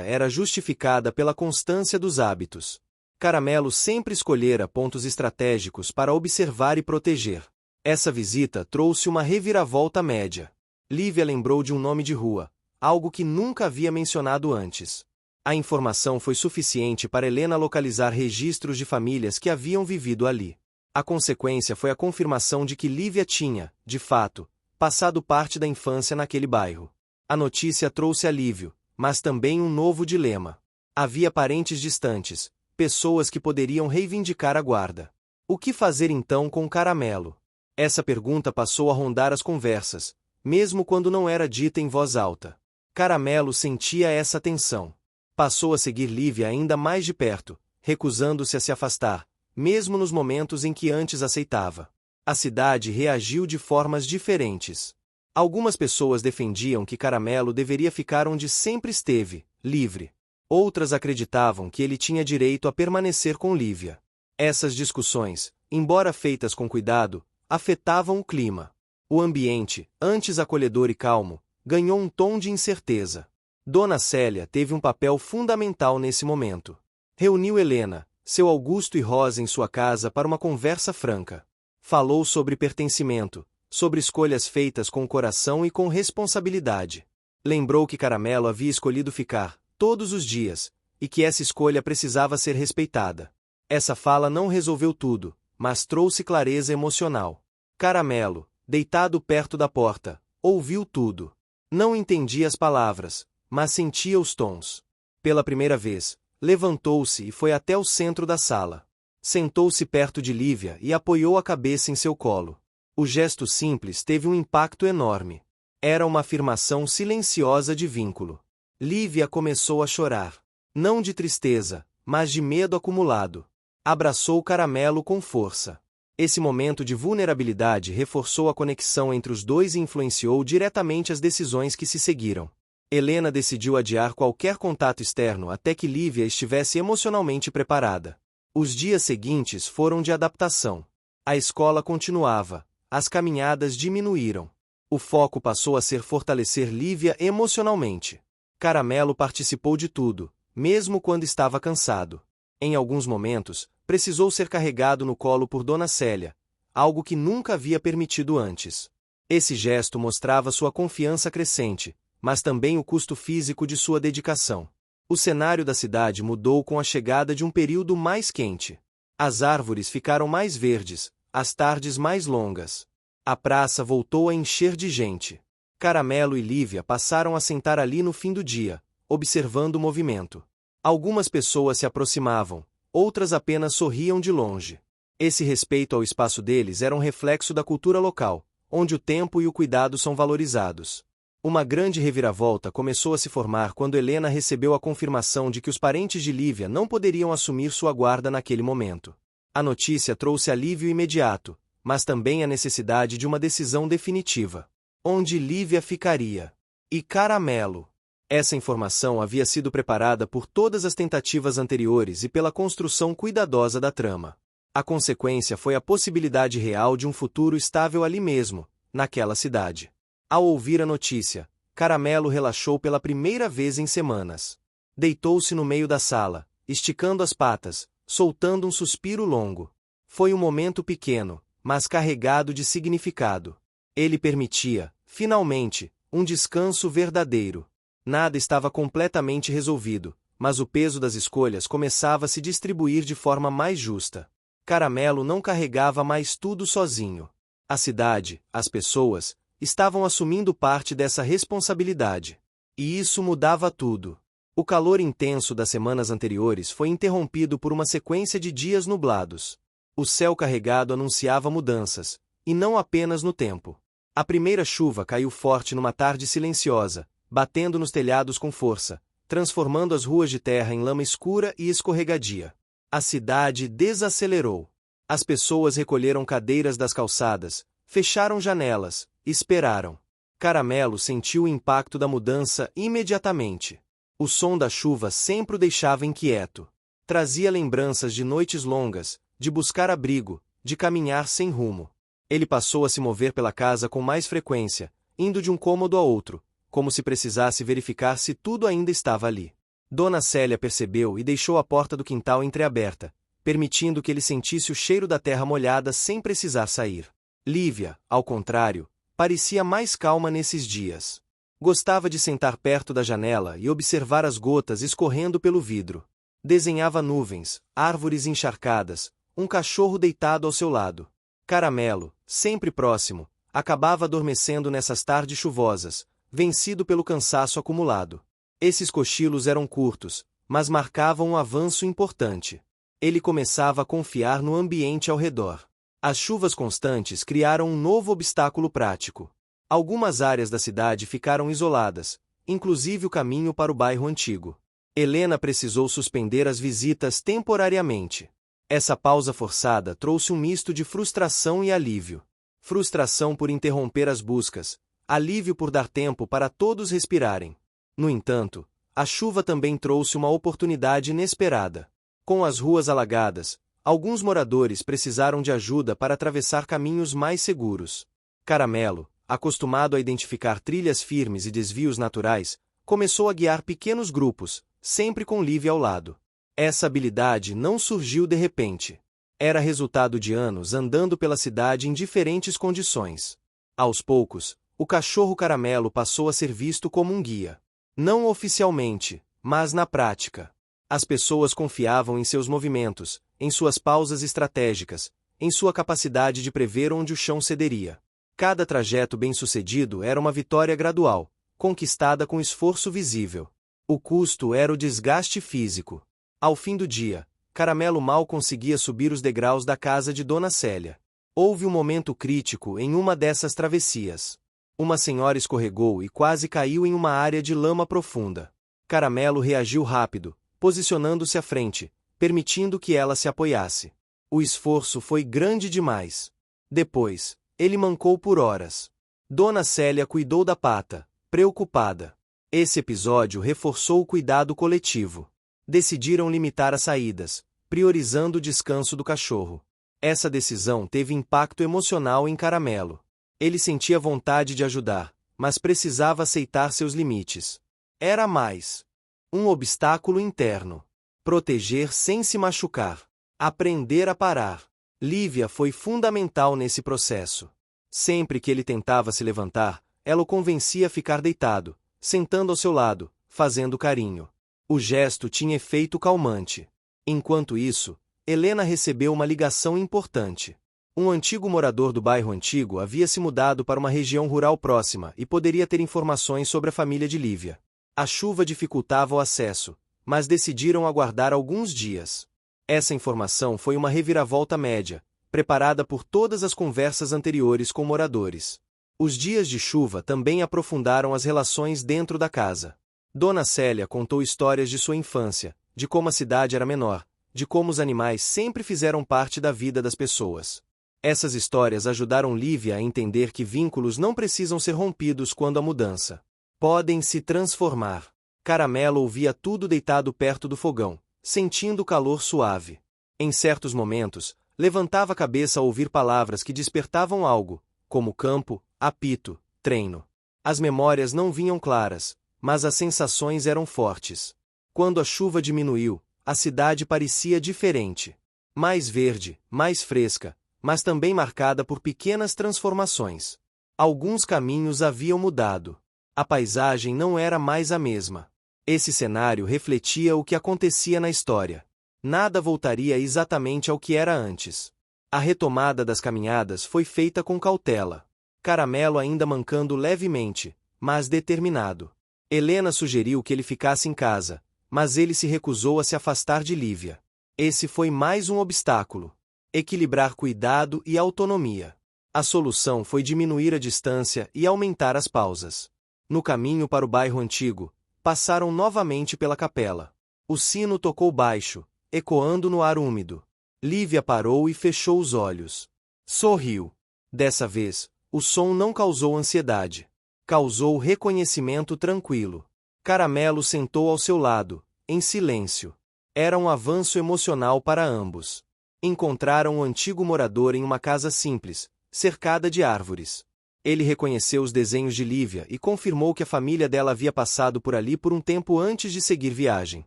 era justificada pela constância dos hábitos. Caramelo sempre escolhera pontos estratégicos para observar e proteger. Essa visita trouxe uma reviravolta média. Lívia lembrou de um nome de rua, algo que nunca havia mencionado antes. A informação foi suficiente para Helena localizar registros de famílias que haviam vivido ali. A consequência foi a confirmação de que Lívia tinha, de fato, passado parte da infância naquele bairro. A notícia trouxe alívio, mas também um novo dilema. Havia parentes distantes, pessoas que poderiam reivindicar a guarda. O que fazer então com Caramelo? Essa pergunta passou a rondar as conversas, mesmo quando não era dita em voz alta. Caramelo sentia essa tensão. Passou a seguir Lívia ainda mais de perto, recusando-se a se afastar, mesmo nos momentos em que antes aceitava. A cidade reagiu de formas diferentes. Algumas pessoas defendiam que Caramelo deveria ficar onde sempre esteve, livre. Outras acreditavam que ele tinha direito a permanecer com Lívia. Essas discussões, embora feitas com cuidado, afetavam o clima. O ambiente, antes acolhedor e calmo, ganhou um tom de incerteza. Dona Célia teve um papel fundamental nesse momento. Reuniu Helena, seu Augusto e Rosa em sua casa para uma conversa franca. Falou sobre pertencimento, sobre escolhas feitas com o coração e com responsabilidade. Lembrou que Caramelo havia escolhido ficar, todos os dias, e que essa escolha precisava ser respeitada. Essa fala não resolveu tudo, mas trouxe clareza emocional. Caramelo, deitado perto da porta, ouviu tudo. Não entendia as palavras, mas sentia os tons. Pela primeira vez, levantou-se e foi até o centro da sala. Sentou-se perto de Lívia e apoiou a cabeça em seu colo. O gesto simples teve um impacto enorme. Era uma afirmação silenciosa de vínculo. Lívia começou a chorar. Não de tristeza, mas de medo acumulado. Abraçou Caramelo com força. Esse momento de vulnerabilidade reforçou a conexão entre os dois e influenciou diretamente as decisões que se seguiram. Helena decidiu adiar qualquer contato externo até que Lívia estivesse emocionalmente preparada. Os dias seguintes foram de adaptação. A escola continuava, as caminhadas diminuíram. O foco passou a ser fortalecer Lívia emocionalmente. Caramelo participou de tudo, mesmo quando estava cansado. Em alguns momentos, precisou ser carregado no colo por Dona Célia, algo que nunca havia permitido antes. Esse gesto mostrava sua confiança crescente, mas também o custo físico de sua dedicação. O cenário da cidade mudou com a chegada de um período mais quente. As árvores ficaram mais verdes, as tardes mais longas. A praça voltou a encher de gente. Caramelo e Lívia passaram a sentar ali no fim do dia, observando o movimento. Algumas pessoas se aproximavam, outras apenas sorriam de longe. Esse respeito ao espaço deles era um reflexo da cultura local, onde o tempo e o cuidado são valorizados. Uma grande reviravolta começou a se formar quando Helena recebeu a confirmação de que os parentes de Lívia não poderiam assumir sua guarda naquele momento. A notícia trouxe alívio imediato, mas também a necessidade de uma decisão definitiva. Onde Lívia ficaria? E Caramelo? Essa informação havia sido preparada por todas as tentativas anteriores e pela construção cuidadosa da trama. A consequência foi a possibilidade real de um futuro estável ali mesmo, naquela cidade. Ao ouvir a notícia, Caramelo relaxou pela primeira vez em semanas. Deitou-se no meio da sala, esticando as patas, soltando um suspiro longo. Foi um momento pequeno, mas carregado de significado. Ele permitia, finalmente, um descanso verdadeiro. Nada estava completamente resolvido, mas o peso das escolhas começava a se distribuir de forma mais justa. Caramelo não carregava mais tudo sozinho. A cidade, as pessoas, estavam assumindo parte dessa responsabilidade. E isso mudava tudo. O calor intenso das semanas anteriores foi interrompido por uma sequência de dias nublados. O céu carregado anunciava mudanças, e não apenas no tempo. A primeira chuva caiu forte numa tarde silenciosa, batendo nos telhados com força, transformando as ruas de terra em lama escura e escorregadia. A cidade desacelerou. As pessoas recolheram cadeiras das calçadas, fecharam janelas, esperaram. Caramelo sentiu o impacto da mudança imediatamente. O som da chuva sempre o deixava inquieto. Trazia lembranças de noites longas, de buscar abrigo, de caminhar sem rumo. Ele passou a se mover pela casa com mais frequência, indo de um cômodo a outro, como se precisasse verificar se tudo ainda estava ali. Dona Célia percebeu e deixou a porta do quintal entreaberta, permitindo que ele sentisse o cheiro da terra molhada sem precisar sair. Lívia, ao contrário, parecia mais calma nesses dias. Gostava de sentar perto da janela e observar as gotas escorrendo pelo vidro. Desenhava nuvens, árvores encharcadas, um cachorro deitado ao seu lado. Caramelo, sempre próximo, acabava adormecendo nessas tardes chuvosas, vencido pelo cansaço acumulado. Esses cochilos eram curtos, mas marcavam um avanço importante. Ele começava a confiar no ambiente ao redor. As chuvas constantes criaram um novo obstáculo prático. Algumas áreas da cidade ficaram isoladas, inclusive o caminho para o bairro antigo. Helena precisou suspender as visitas temporariamente. Essa pausa forçada trouxe um misto de frustração e alívio. Frustração por interromper as buscas, alívio por dar tempo para todos respirarem. No entanto, a chuva também trouxe uma oportunidade inesperada. Com as ruas alagadas, alguns moradores precisaram de ajuda para atravessar caminhos mais seguros. Caramelo, acostumado a identificar trilhas firmes e desvios naturais, começou a guiar pequenos grupos, sempre com Lívia ao lado. Essa habilidade não surgiu de repente. Era resultado de anos andando pela cidade em diferentes condições. Aos poucos, o cachorro Caramelo passou a ser visto como um guia. Não oficialmente, mas na prática. As pessoas confiavam em seus movimentos, em suas pausas estratégicas, em sua capacidade de prever onde o chão cederia. Cada trajeto bem-sucedido era uma vitória gradual, conquistada com esforço visível. O custo era o desgaste físico. Ao fim do dia, Caramelo mal conseguia subir os degraus da casa de Dona Célia. Houve um momento crítico em uma dessas travessias. Uma senhora escorregou e quase caiu em uma área de lama profunda. Caramelo reagiu rápido, posicionando-se à frente, permitindo que ela se apoiasse. O esforço foi grande demais. Depois, ele mancou por horas. Dona Célia cuidou da pata, preocupada. Esse episódio reforçou o cuidado coletivo. Decidiram limitar as saídas, priorizando o descanso do cachorro. Essa decisão teve impacto emocional em Caramelo. Ele sentia vontade de ajudar, mas precisava aceitar seus limites. Era mais um obstáculo interno. Proteger sem se machucar. Aprender a parar. Lívia foi fundamental nesse processo. Sempre que ele tentava se levantar, ela o convencia a ficar deitado, sentando ao seu lado, fazendo carinho. O gesto tinha efeito calmante. Enquanto isso, Helena recebeu uma ligação importante. Um antigo morador do bairro antigo havia se mudado para uma região rural próxima e poderia ter informações sobre a família de Lívia. A chuva dificultava o acesso, mas decidiram aguardar alguns dias. Essa informação foi uma reviravolta média, preparada por todas as conversas anteriores com moradores. Os dias de chuva também aprofundaram as relações dentro da casa. Dona Célia contou histórias de sua infância, de como a cidade era menor, de como os animais sempre fizeram parte da vida das pessoas. Essas histórias ajudaram Lívia a entender que vínculos não precisam ser rompidos quando há mudança. Podem se transformar. Caramelo ouvia tudo deitado perto do fogão, sentindo o calor suave. Em certos momentos, levantava a cabeça a ouvir palavras que despertavam algo, como campo, apito, treino. As memórias não vinham claras, mas as sensações eram fortes. Quando a chuva diminuiu, a cidade parecia diferente. Mais verde, mais fresca, mas também marcada por pequenas transformações. Alguns caminhos haviam mudado. A paisagem não era mais a mesma. Esse cenário refletia o que acontecia na história. Nada voltaria exatamente ao que era antes. A retomada das caminhadas foi feita com cautela. Caramelo ainda mancando levemente, mas determinado. Helena sugeriu que ele ficasse em casa, mas ele se recusou a se afastar de Lívia. Esse foi mais um obstáculo. Equilibrar cuidado e autonomia. A solução foi diminuir a distância e aumentar as pausas. No caminho para o bairro antigo, passaram novamente pela capela. O sino tocou baixo, ecoando no ar úmido. Lívia parou e fechou os olhos. Sorriu. Dessa vez, o som não causou ansiedade. Causou reconhecimento tranquilo. Caramelo sentou ao seu lado, em silêncio. Era um avanço emocional para ambos. Encontraram o antigo morador em uma casa simples, cercada de árvores. Ele reconheceu os desenhos de Lívia e confirmou que a família dela havia passado por ali por um tempo antes de seguir viagem.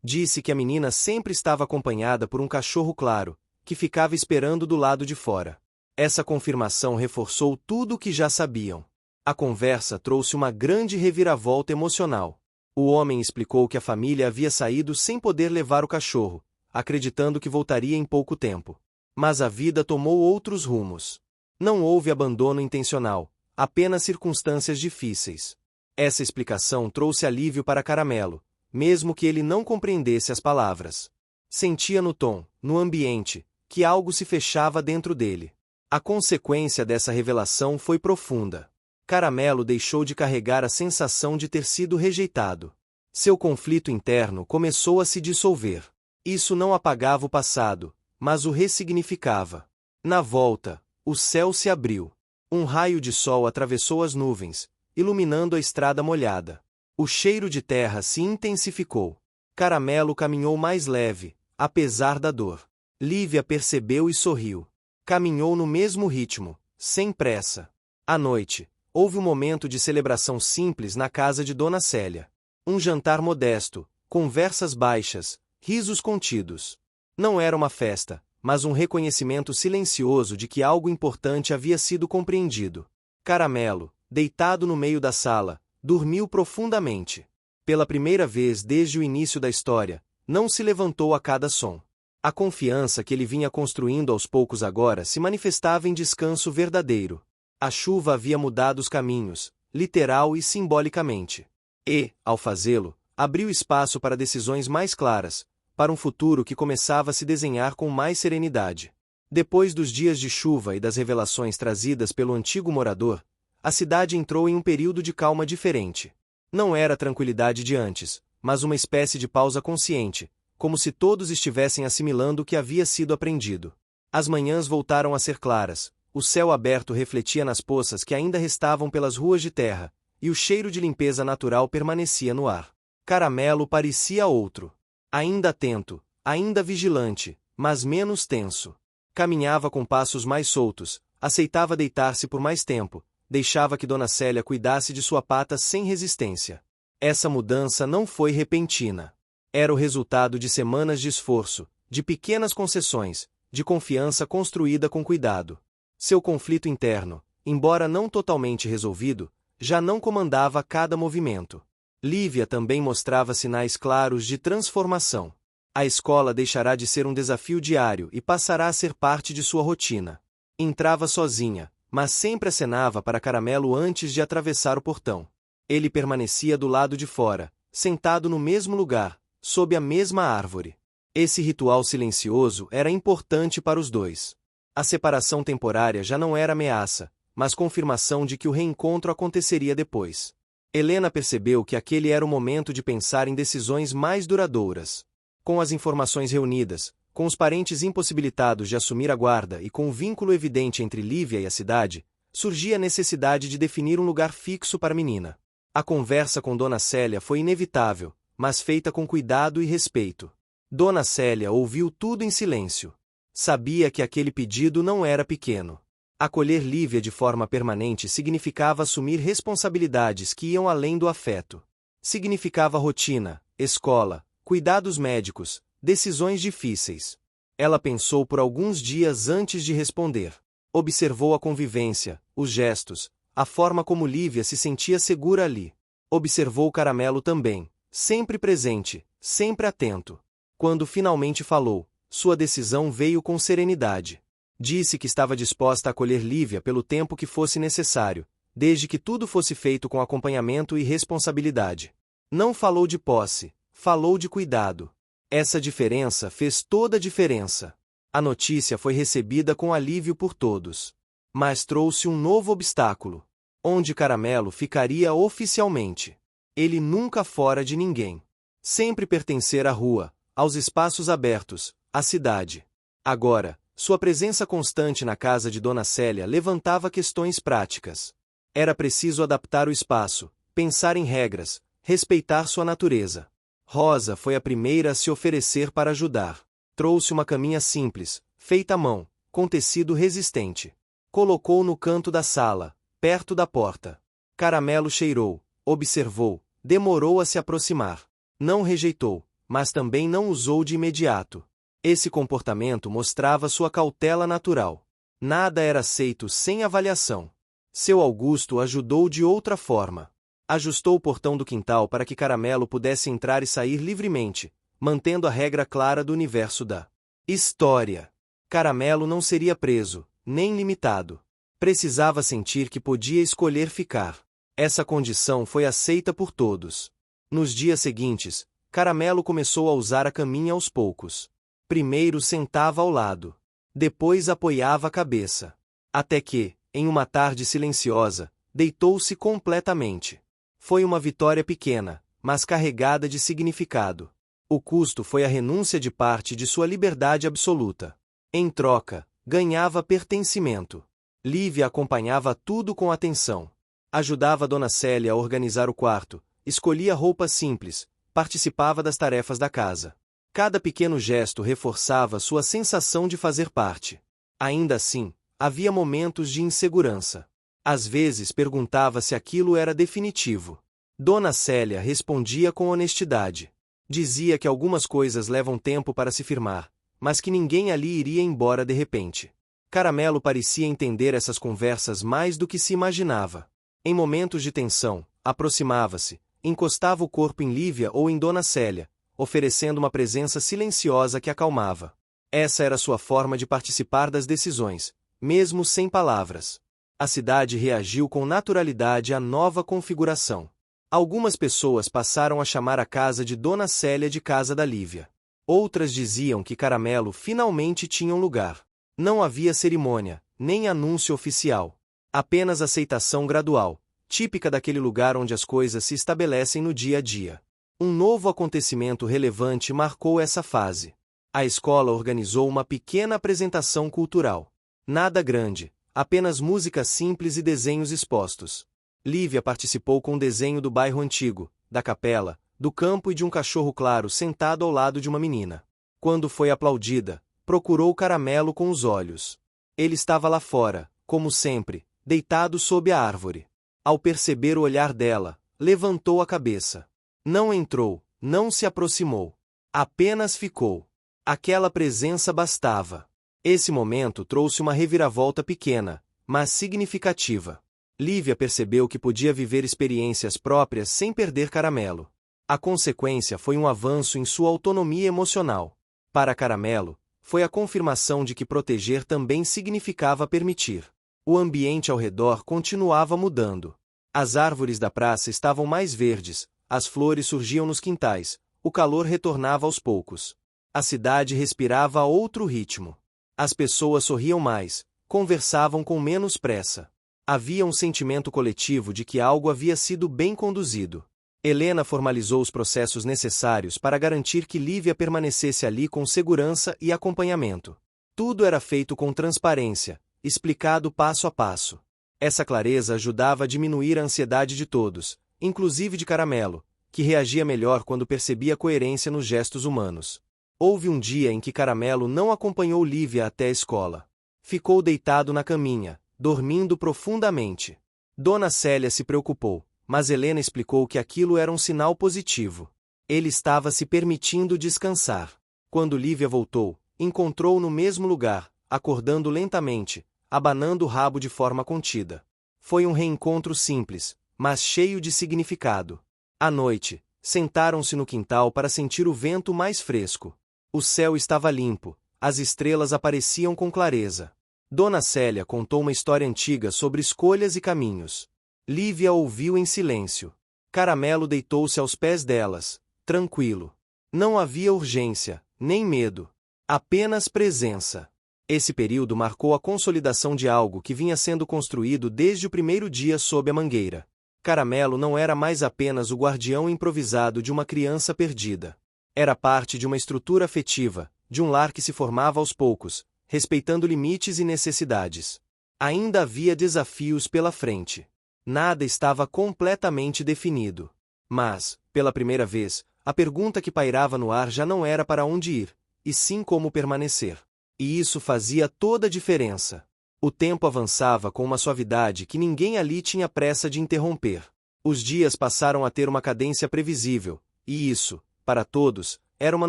Disse que a menina sempre estava acompanhada por um cachorro claro, que ficava esperando do lado de fora. Essa confirmação reforçou tudo o que já sabiam. A conversa trouxe uma grande reviravolta emocional. O homem explicou que a família havia saído sem poder levar o cachorro, acreditando que voltaria em pouco tempo. Mas a vida tomou outros rumos. Não houve abandono intencional, apenas circunstâncias difíceis. Essa explicação trouxe alívio para Caramelo, mesmo que ele não compreendesse as palavras. Sentia no tom, no ambiente, que algo se fechava dentro dele. A consequência dessa revelação foi profunda. Caramelo deixou de carregar a sensação de ter sido rejeitado. Seu conflito interno começou a se dissolver. Isso não apagava o passado, mas o ressignificava. Na volta, o céu se abriu. Um raio de sol atravessou as nuvens, iluminando a estrada molhada. O cheiro de terra se intensificou. Caramelo caminhou mais leve, apesar da dor. Lívia percebeu e sorriu. Caminhou no mesmo ritmo, sem pressa. À noite, houve um momento de celebração simples na casa de Dona Célia. Um jantar modesto, conversas baixas, risos contidos. Não era uma festa, mas um reconhecimento silencioso de que algo importante havia sido compreendido. Caramelo, deitado no meio da sala, dormiu profundamente. Pela primeira vez desde o início da história, não se levantou a cada som. A confiança que ele vinha construindo aos poucos agora se manifestava em descanso verdadeiro. A chuva havia mudado os caminhos, literal e simbolicamente. E, ao fazê-lo, abriu espaço para decisões mais claras, para um futuro que começava a se desenhar com mais serenidade. Depois dos dias de chuva e das revelações trazidas pelo antigo morador, a cidade entrou em um período de calma diferente. Não era a tranquilidade de antes, mas uma espécie de pausa consciente, como se todos estivessem assimilando o que havia sido aprendido. As manhãs voltaram a ser claras, o céu aberto refletia nas poças que ainda restavam pelas ruas de terra, e o cheiro de limpeza natural permanecia no ar. Caramelo parecia outro. Ainda atento, ainda vigilante, mas menos tenso. Caminhava com passos mais soltos, aceitava deitar-se por mais tempo, deixava que Dona Célia cuidasse de sua pata sem resistência. Essa mudança não foi repentina. Era o resultado de semanas de esforço, de pequenas concessões, de confiança construída com cuidado. Seu conflito interno, embora não totalmente resolvido, já não comandava cada movimento. Lívia também mostrava sinais claros de transformação. A escola deixará de ser um desafio diário e passará a ser parte de sua rotina. Entrava sozinha, mas sempre acenava para Caramelo antes de atravessar o portão. Ele permanecia do lado de fora, sentado no mesmo lugar, sob a mesma árvore. Esse ritual silencioso era importante para os dois. A separação temporária já não era ameaça, mas confirmação de que o reencontro aconteceria depois. Helena percebeu que aquele era o momento de pensar em decisões mais duradouras. Com as informações reunidas, com os parentes impossibilitados de assumir a guarda e com o vínculo evidente entre Lívia e a cidade, surgia a necessidade de definir um lugar fixo para a menina. A conversa com Dona Célia foi inevitável, mas feita com cuidado e respeito. Dona Célia ouviu tudo em silêncio. Sabia que aquele pedido não era pequeno. Acolher Lívia de forma permanente significava assumir responsabilidades que iam além do afeto. Significava rotina, escola, cuidados médicos, decisões difíceis. Ela pensou por alguns dias antes de responder. Observou a convivência, os gestos, a forma como Lívia se sentia segura ali. Observou Caramelo também, sempre presente, sempre atento. Quando finalmente falou, sua decisão veio com serenidade. Disse que estava disposta a acolher Lívia pelo tempo que fosse necessário, desde que tudo fosse feito com acompanhamento e responsabilidade. Não falou de posse, falou de cuidado. Essa diferença fez toda a diferença. A notícia foi recebida com alívio por todos. Mas trouxe um novo obstáculo. Onde Caramelo ficaria oficialmente. Ele nunca fora de ninguém. Sempre pertencer à rua, aos espaços abertos, à cidade. Agora, sua presença constante na casa de Dona Célia levantava questões práticas. Era preciso adaptar o espaço, pensar em regras, respeitar sua natureza. Rosa foi a primeira a se oferecer para ajudar. Trouxe uma caminha simples, feita à mão, com tecido resistente. Colocou no canto da sala, perto da porta. Caramelo cheirou, observou, demorou a se aproximar. Não rejeitou, mas também não usou de imediato. Esse comportamento mostrava sua cautela natural. Nada era aceito sem avaliação. Seu Augusto ajudou de outra forma. Ajustou o portão do quintal para que Caramelo pudesse entrar e sair livremente, mantendo a regra clara do universo da história. Caramelo não seria preso, nem limitado. Precisava sentir que podia escolher ficar. Essa condição foi aceita por todos. Nos dias seguintes, Caramelo começou a usar a caminha aos poucos. Primeiro sentava ao lado. Depois apoiava a cabeça. Até que, em uma tarde silenciosa, deitou-se completamente. Foi uma vitória pequena, mas carregada de significado. O custo foi a renúncia de parte de sua liberdade absoluta. Em troca, ganhava pertencimento. Lívia acompanhava tudo com atenção. Ajudava Dona Célia a organizar o quarto, escolhia roupas simples, participava das tarefas da casa. Cada pequeno gesto reforçava sua sensação de fazer parte. Ainda assim, havia momentos de insegurança. Às vezes perguntava se aquilo era definitivo. Dona Célia respondia com honestidade. Dizia que algumas coisas levam tempo para se firmar, mas que ninguém ali iria embora de repente. Caramelo parecia entender essas conversas mais do que se imaginava. Em momentos de tensão, aproximava-se, encostava o corpo em Lívia ou em Dona Célia, oferecendo uma presença silenciosa que acalmava. Essa era sua forma de participar das decisões, mesmo sem palavras. A cidade reagiu com naturalidade à nova configuração. Algumas pessoas passaram a chamar a casa de Dona Célia de casa da Lívia. Outras diziam que Caramelo finalmente tinha um lugar. Não havia cerimônia, nem anúncio oficial. Apenas aceitação gradual, típica daquele lugar onde as coisas se estabelecem no dia a dia. Um novo acontecimento relevante marcou essa fase. A escola organizou uma pequena apresentação cultural. Nada grande, apenas música simples e desenhos expostos. Lívia participou com o desenho do bairro antigo, da capela, do campo e de um cachorro claro sentado ao lado de uma menina. Quando foi aplaudida, procurou Caramelo com os olhos. Ele estava lá fora, como sempre, deitado sob a árvore. Ao perceber o olhar dela, levantou a cabeça. Não entrou, não se aproximou. Apenas ficou. Aquela presença bastava. Esse momento trouxe uma reviravolta pequena, mas significativa. Lívia percebeu que podia viver experiências próprias sem perder Caramelo. A consequência foi um avanço em sua autonomia emocional. Para Caramelo, foi a confirmação de que proteger também significava permitir. O ambiente ao redor continuava mudando. As árvores da praça estavam mais verdes, as flores surgiam nos quintais, o calor retornava aos poucos. A cidade respirava a outro ritmo. As pessoas sorriam mais, conversavam com menos pressa. Havia um sentimento coletivo de que algo havia sido bem conduzido. Helena formalizou os processos necessários para garantir que Lívia permanecesse ali com segurança e acompanhamento. Tudo era feito com transparência, explicado passo a passo. Essa clareza ajudava a diminuir a ansiedade de todos, inclusive de Caramelo, que reagia melhor quando percebia coerência nos gestos humanos. Houve um dia em que Caramelo não acompanhou Lívia até a escola. Ficou deitado na caminha, dormindo profundamente. Dona Célia se preocupou, mas Helena explicou que aquilo era um sinal positivo. Ele estava se permitindo descansar. Quando Lívia voltou, encontrou-o no mesmo lugar, acordando lentamente, abanando o rabo de forma contida. Foi um reencontro simples, mas cheio de significado. À noite, sentaram-se no quintal para sentir o vento mais fresco. O céu estava limpo, as estrelas apareciam com clareza. Dona Célia contou uma história antiga sobre escolhas e caminhos. Lívia ouviu em silêncio. Caramelo deitou-se aos pés delas, tranquilo. Não havia urgência, nem medo. Apenas presença. Esse período marcou a consolidação de algo que vinha sendo construído desde o primeiro dia sob a mangueira. Caramelo não era mais apenas o guardião improvisado de uma criança perdida. Era parte de uma estrutura afetiva, de um lar que se formava aos poucos, respeitando limites e necessidades. Ainda havia desafios pela frente. Nada estava completamente definido. Mas, pela primeira vez, a pergunta que pairava no ar já não era para onde ir, e sim como permanecer. E isso fazia toda a diferença. O tempo avançava com uma suavidade que ninguém ali tinha pressa de interromper. Os dias passaram a ter uma cadência previsível, e isso, para todos, era uma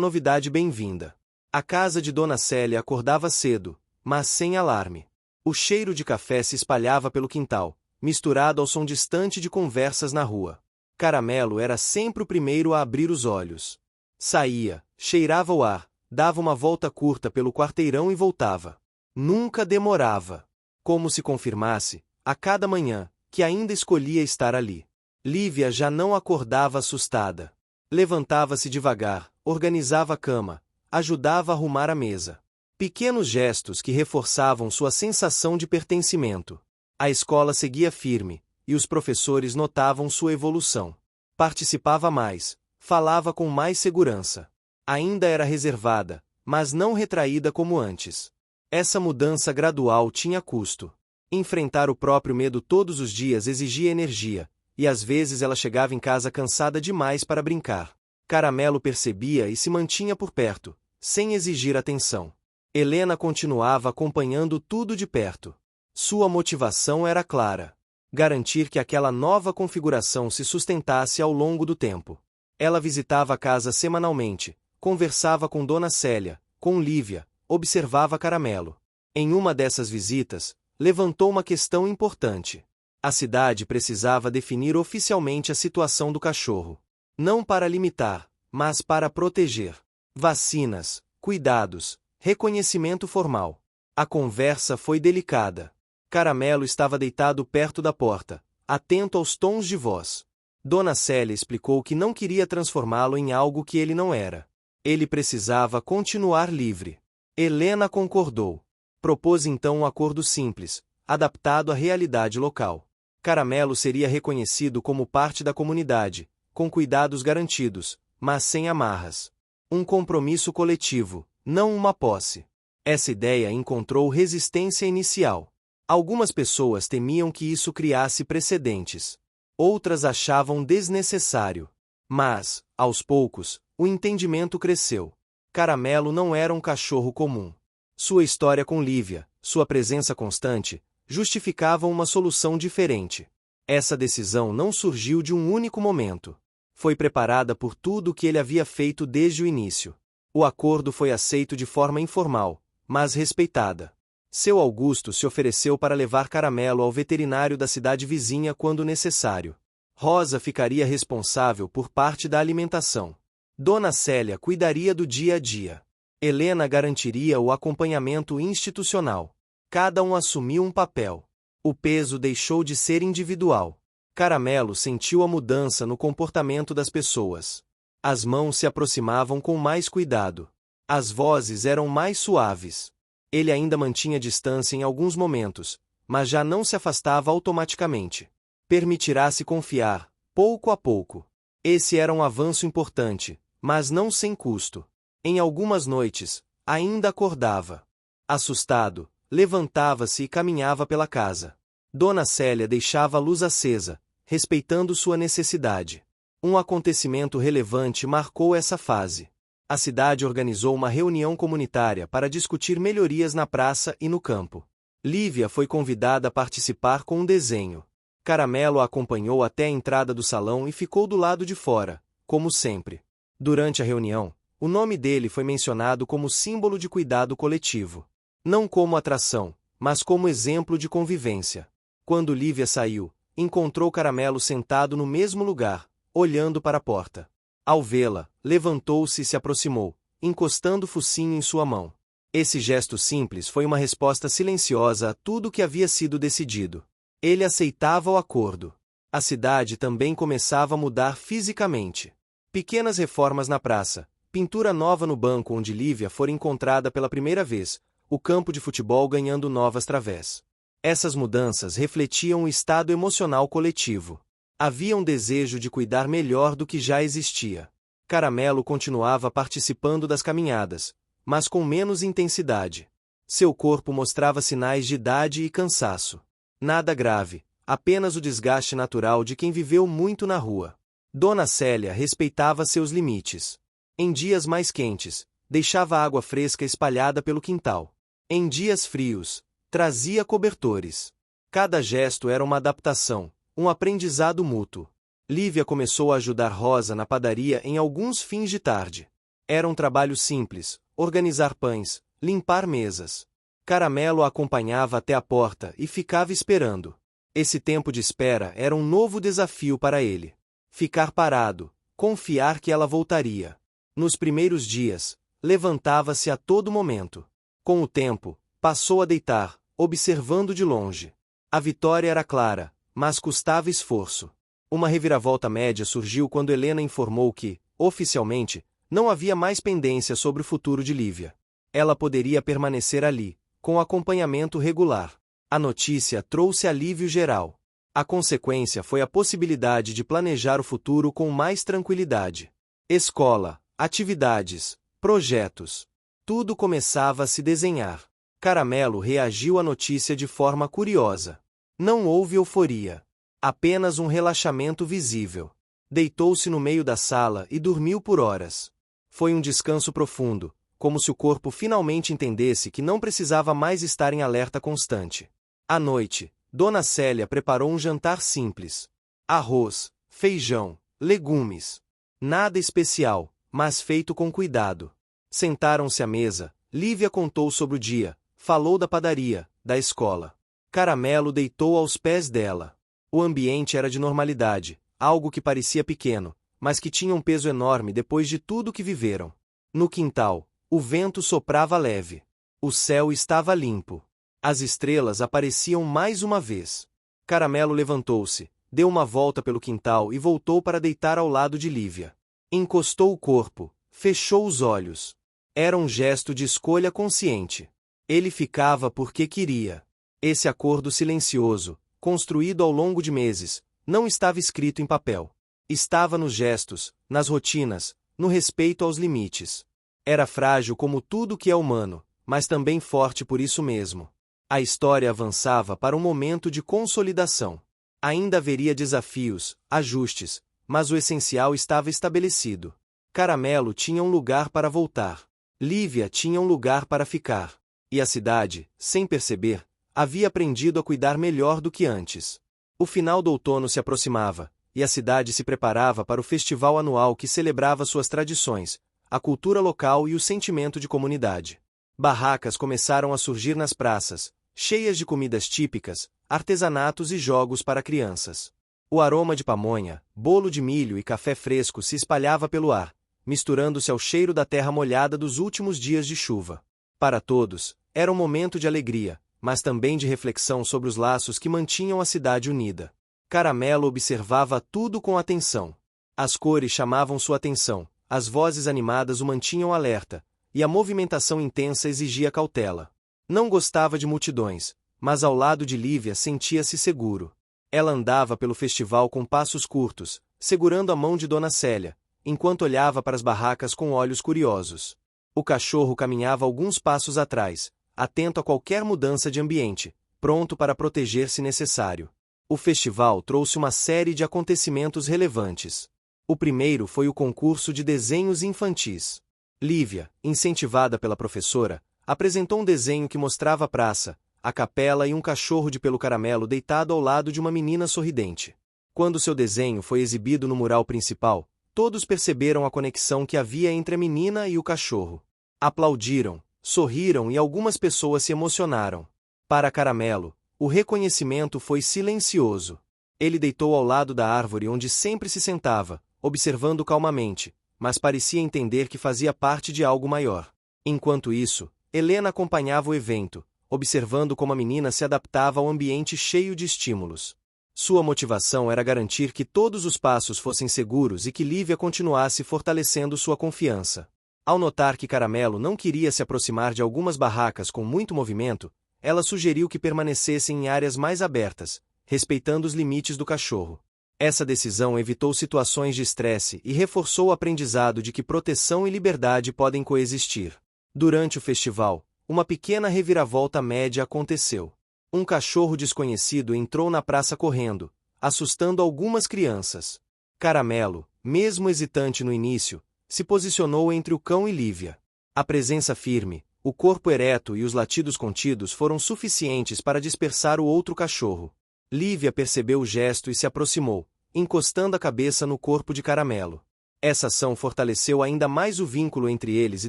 novidade bem-vinda. A casa de Dona Célia acordava cedo, mas sem alarme. O cheiro de café se espalhava pelo quintal, misturado ao som distante de conversas na rua. Caramelo era sempre o primeiro a abrir os olhos. Saía, cheirava o ar, dava uma volta curta pelo quarteirão e voltava. Nunca demorava. Como se confirmasse, a cada manhã, que ainda escolhia estar ali. Lívia já não acordava assustada. Levantava-se devagar, organizava a cama, ajudava a arrumar a mesa. Pequenos gestos que reforçavam sua sensação de pertencimento. A escola seguia firme, e os professores notavam sua evolução. Participava mais, falava com mais segurança. Ainda era reservada, mas não retraída como antes. Essa mudança gradual tinha custo. Enfrentar o próprio medo todos os dias exigia energia, e às vezes ela chegava em casa cansada demais para brincar. Caramelo percebia e se mantinha por perto, sem exigir atenção. Helena continuava acompanhando tudo de perto. Sua motivação era clara: garantir que aquela nova configuração se sustentasse ao longo do tempo. Ela visitava a casa semanalmente, conversava com Dona Célia, com Lívia, observava Caramelo. Em uma dessas visitas, levantou uma questão importante. A cidade precisava definir oficialmente a situação do cachorro. Não para limitar, mas para proteger. Vacinas, cuidados, reconhecimento formal. A conversa foi delicada. Caramelo estava deitado perto da porta, atento aos tons de voz. Dona Célia explicou que não queria transformá-lo em algo que ele não era. Ele precisava continuar livre. Helena concordou. Propôs então um acordo simples, adaptado à realidade local. Caramelo seria reconhecido como parte da comunidade, com cuidados garantidos, mas sem amarras. Um compromisso coletivo, não uma posse. Essa ideia encontrou resistência inicial. Algumas pessoas temiam que isso criasse precedentes. Outras achavam desnecessário. Mas, aos poucos, o entendimento cresceu. Caramelo não era um cachorro comum. Sua história com Lívia, sua presença constante, justificavam uma solução diferente. Essa decisão não surgiu de um único momento. Foi preparada por tudo o que ele havia feito desde o início. O acordo foi aceito de forma informal, mas respeitada. Seu Augusto se ofereceu para levar Caramelo ao veterinário da cidade vizinha quando necessário. Rosa ficaria responsável por parte da alimentação. Dona Célia cuidaria do dia a dia. Helena garantiria o acompanhamento institucional. Cada um assumiu um papel. O peso deixou de ser individual. Caramelo sentiu a mudança no comportamento das pessoas. As mãos se aproximavam com mais cuidado. As vozes eram mais suaves. Ele ainda mantinha distância em alguns momentos, mas já não se afastava automaticamente. Permitirá-se confiar, pouco a pouco. Esse era um avanço importante, mas não sem custo. Em algumas noites, ainda acordava. Assustado, levantava-se e caminhava pela casa. Dona Célia deixava a luz acesa, respeitando sua necessidade. Um acontecimento relevante marcou essa fase. A cidade organizou uma reunião comunitária para discutir melhorias na praça e no campo. Lívia foi convidada a participar com um desenho. Caramelo a acompanhou até a entrada do salão e ficou do lado de fora, como sempre. Durante a reunião, o nome dele foi mencionado como símbolo de cuidado coletivo. Não como atração, mas como exemplo de convivência. Quando Lívia saiu, encontrou Caramelo sentado no mesmo lugar, olhando para a porta. Ao vê-la, levantou-se e se aproximou, encostando o focinho em sua mão. Esse gesto simples foi uma resposta silenciosa a tudo o que havia sido decidido. Ele aceitava o acordo. A cidade também começava a mudar fisicamente. Pequenas reformas na praça, pintura nova no banco onde Lívia fora encontrada pela primeira vez, o campo de futebol ganhando novas través. Essas mudanças refletiam o estado emocional coletivo. Havia um desejo de cuidar melhor do que já existia. Caramelo continuava participando das caminhadas, mas com menos intensidade. Seu corpo mostrava sinais de idade e cansaço. Nada grave, apenas o desgaste natural de quem viveu muito na rua. Dona Célia respeitava seus limites. Em dias mais quentes, deixava água fresca espalhada pelo quintal. Em dias frios, trazia cobertores. Cada gesto era uma adaptação, um aprendizado mútuo. Lívia começou a ajudar Rosa na padaria em alguns fins de tarde. Era um trabalho simples, organizar pães, limpar mesas. Caramelo a acompanhava até a porta e ficava esperando. Esse tempo de espera era um novo desafio para ele. Ficar parado, confiar que ela voltaria. Nos primeiros dias, levantava-se a todo momento. Com o tempo, passou a deitar, observando de longe. A vitória era clara, mas custava esforço. Uma reviravolta média surgiu quando Helena informou que, oficialmente, não havia mais pendência sobre o futuro de Lívia. Ela poderia permanecer ali, com acompanhamento regular. A notícia trouxe alívio geral. A consequência foi a possibilidade de planejar o futuro com mais tranquilidade. Escola, atividades, projetos. Tudo começava a se desenhar. Caramelo reagiu à notícia de forma curiosa. Não houve euforia. Apenas um relaxamento visível. Deitou-se no meio da sala e dormiu por horas. Foi um descanso profundo, como se o corpo finalmente entendesse que não precisava mais estar em alerta constante. À noite, Dona Célia preparou um jantar simples. Arroz, feijão, legumes. Nada especial, mas feito com cuidado. Sentaram-se à mesa, Lívia contou sobre o dia, falou da padaria, da escola. Caramelo deitou aos pés dela. O ambiente era de normalidade, algo que parecia pequeno, mas que tinha um peso enorme depois de tudo que viveram. No quintal, o vento soprava leve. O céu estava limpo. As estrelas apareciam mais uma vez. Caramelo levantou-se, deu uma volta pelo quintal e voltou para deitar ao lado de Lívia. Encostou o corpo, fechou os olhos. Era um gesto de escolha consciente. Ele ficava porque queria. Esse acordo silencioso, construído ao longo de meses, não estava escrito em papel. Estava nos gestos, nas rotinas, no respeito aos limites. Era frágil como tudo que é humano, mas também forte por isso mesmo. A história avançava para um momento de consolidação. Ainda haveria desafios, ajustes, mas o essencial estava estabelecido. Caramelo tinha um lugar para voltar. Lívia tinha um lugar para ficar. E a cidade, sem perceber, havia aprendido a cuidar melhor do que antes. O final do outono se aproximava, e a cidade se preparava para o festival anual que celebrava suas tradições, a cultura local e o sentimento de comunidade. Barracas começaram a surgir nas praças, cheias de comidas típicas, artesanatos e jogos para crianças. O aroma de pamonha, bolo de milho e café fresco se espalhava pelo ar, misturando-se ao cheiro da terra molhada dos últimos dias de chuva. Para todos, era um momento de alegria, mas também de reflexão sobre os laços que mantinham a cidade unida. Caramelo observava tudo com atenção. As cores chamavam sua atenção, as vozes animadas o mantinham alerta, e a movimentação intensa exigia cautela. Não gostava de multidões, mas ao lado de Lívia sentia-se seguro. Ela andava pelo festival com passos curtos, segurando a mão de Dona Célia, enquanto olhava para as barracas com olhos curiosos. O cachorro caminhava alguns passos atrás, atento a qualquer mudança de ambiente, pronto para proteger se necessário. O festival trouxe uma série de acontecimentos relevantes. O primeiro foi o concurso de desenhos infantis. Lívia, incentivada pela professora, apresentou um desenho que mostrava a praça, a capela e um cachorro de pelo caramelo deitado ao lado de uma menina sorridente. Quando seu desenho foi exibido no mural principal, todos perceberam a conexão que havia entre a menina e o cachorro. Aplaudiram, sorriram e algumas pessoas se emocionaram. Para Caramelo, o reconhecimento foi silencioso. Ele deitou ao lado da árvore onde sempre se sentava, observando calmamente, mas parecia entender que fazia parte de algo maior. Enquanto isso, Helena acompanhava o evento, observando como a menina se adaptava ao ambiente cheio de estímulos. Sua motivação era garantir que todos os passos fossem seguros e que Lívia continuasse fortalecendo sua confiança. Ao notar que Caramelo não queria se aproximar de algumas barracas com muito movimento, ela sugeriu que permanecessem em áreas mais abertas, respeitando os limites do cachorro. Essa decisão evitou situações de estresse e reforçou o aprendizado de que proteção e liberdade podem coexistir. Durante o festival, uma pequena reviravolta média aconteceu. Um cachorro desconhecido entrou na praça correndo, assustando algumas crianças. Caramelo, mesmo hesitante no início, se posicionou entre o cão e Lívia. A presença firme, O corpo ereto e os latidos contidos foram suficientes para dispersar o outro cachorro. Lívia percebeu o gesto e se aproximou, encostando a cabeça no corpo de Caramelo. Essa ação fortaleceu ainda mais o vínculo entre eles e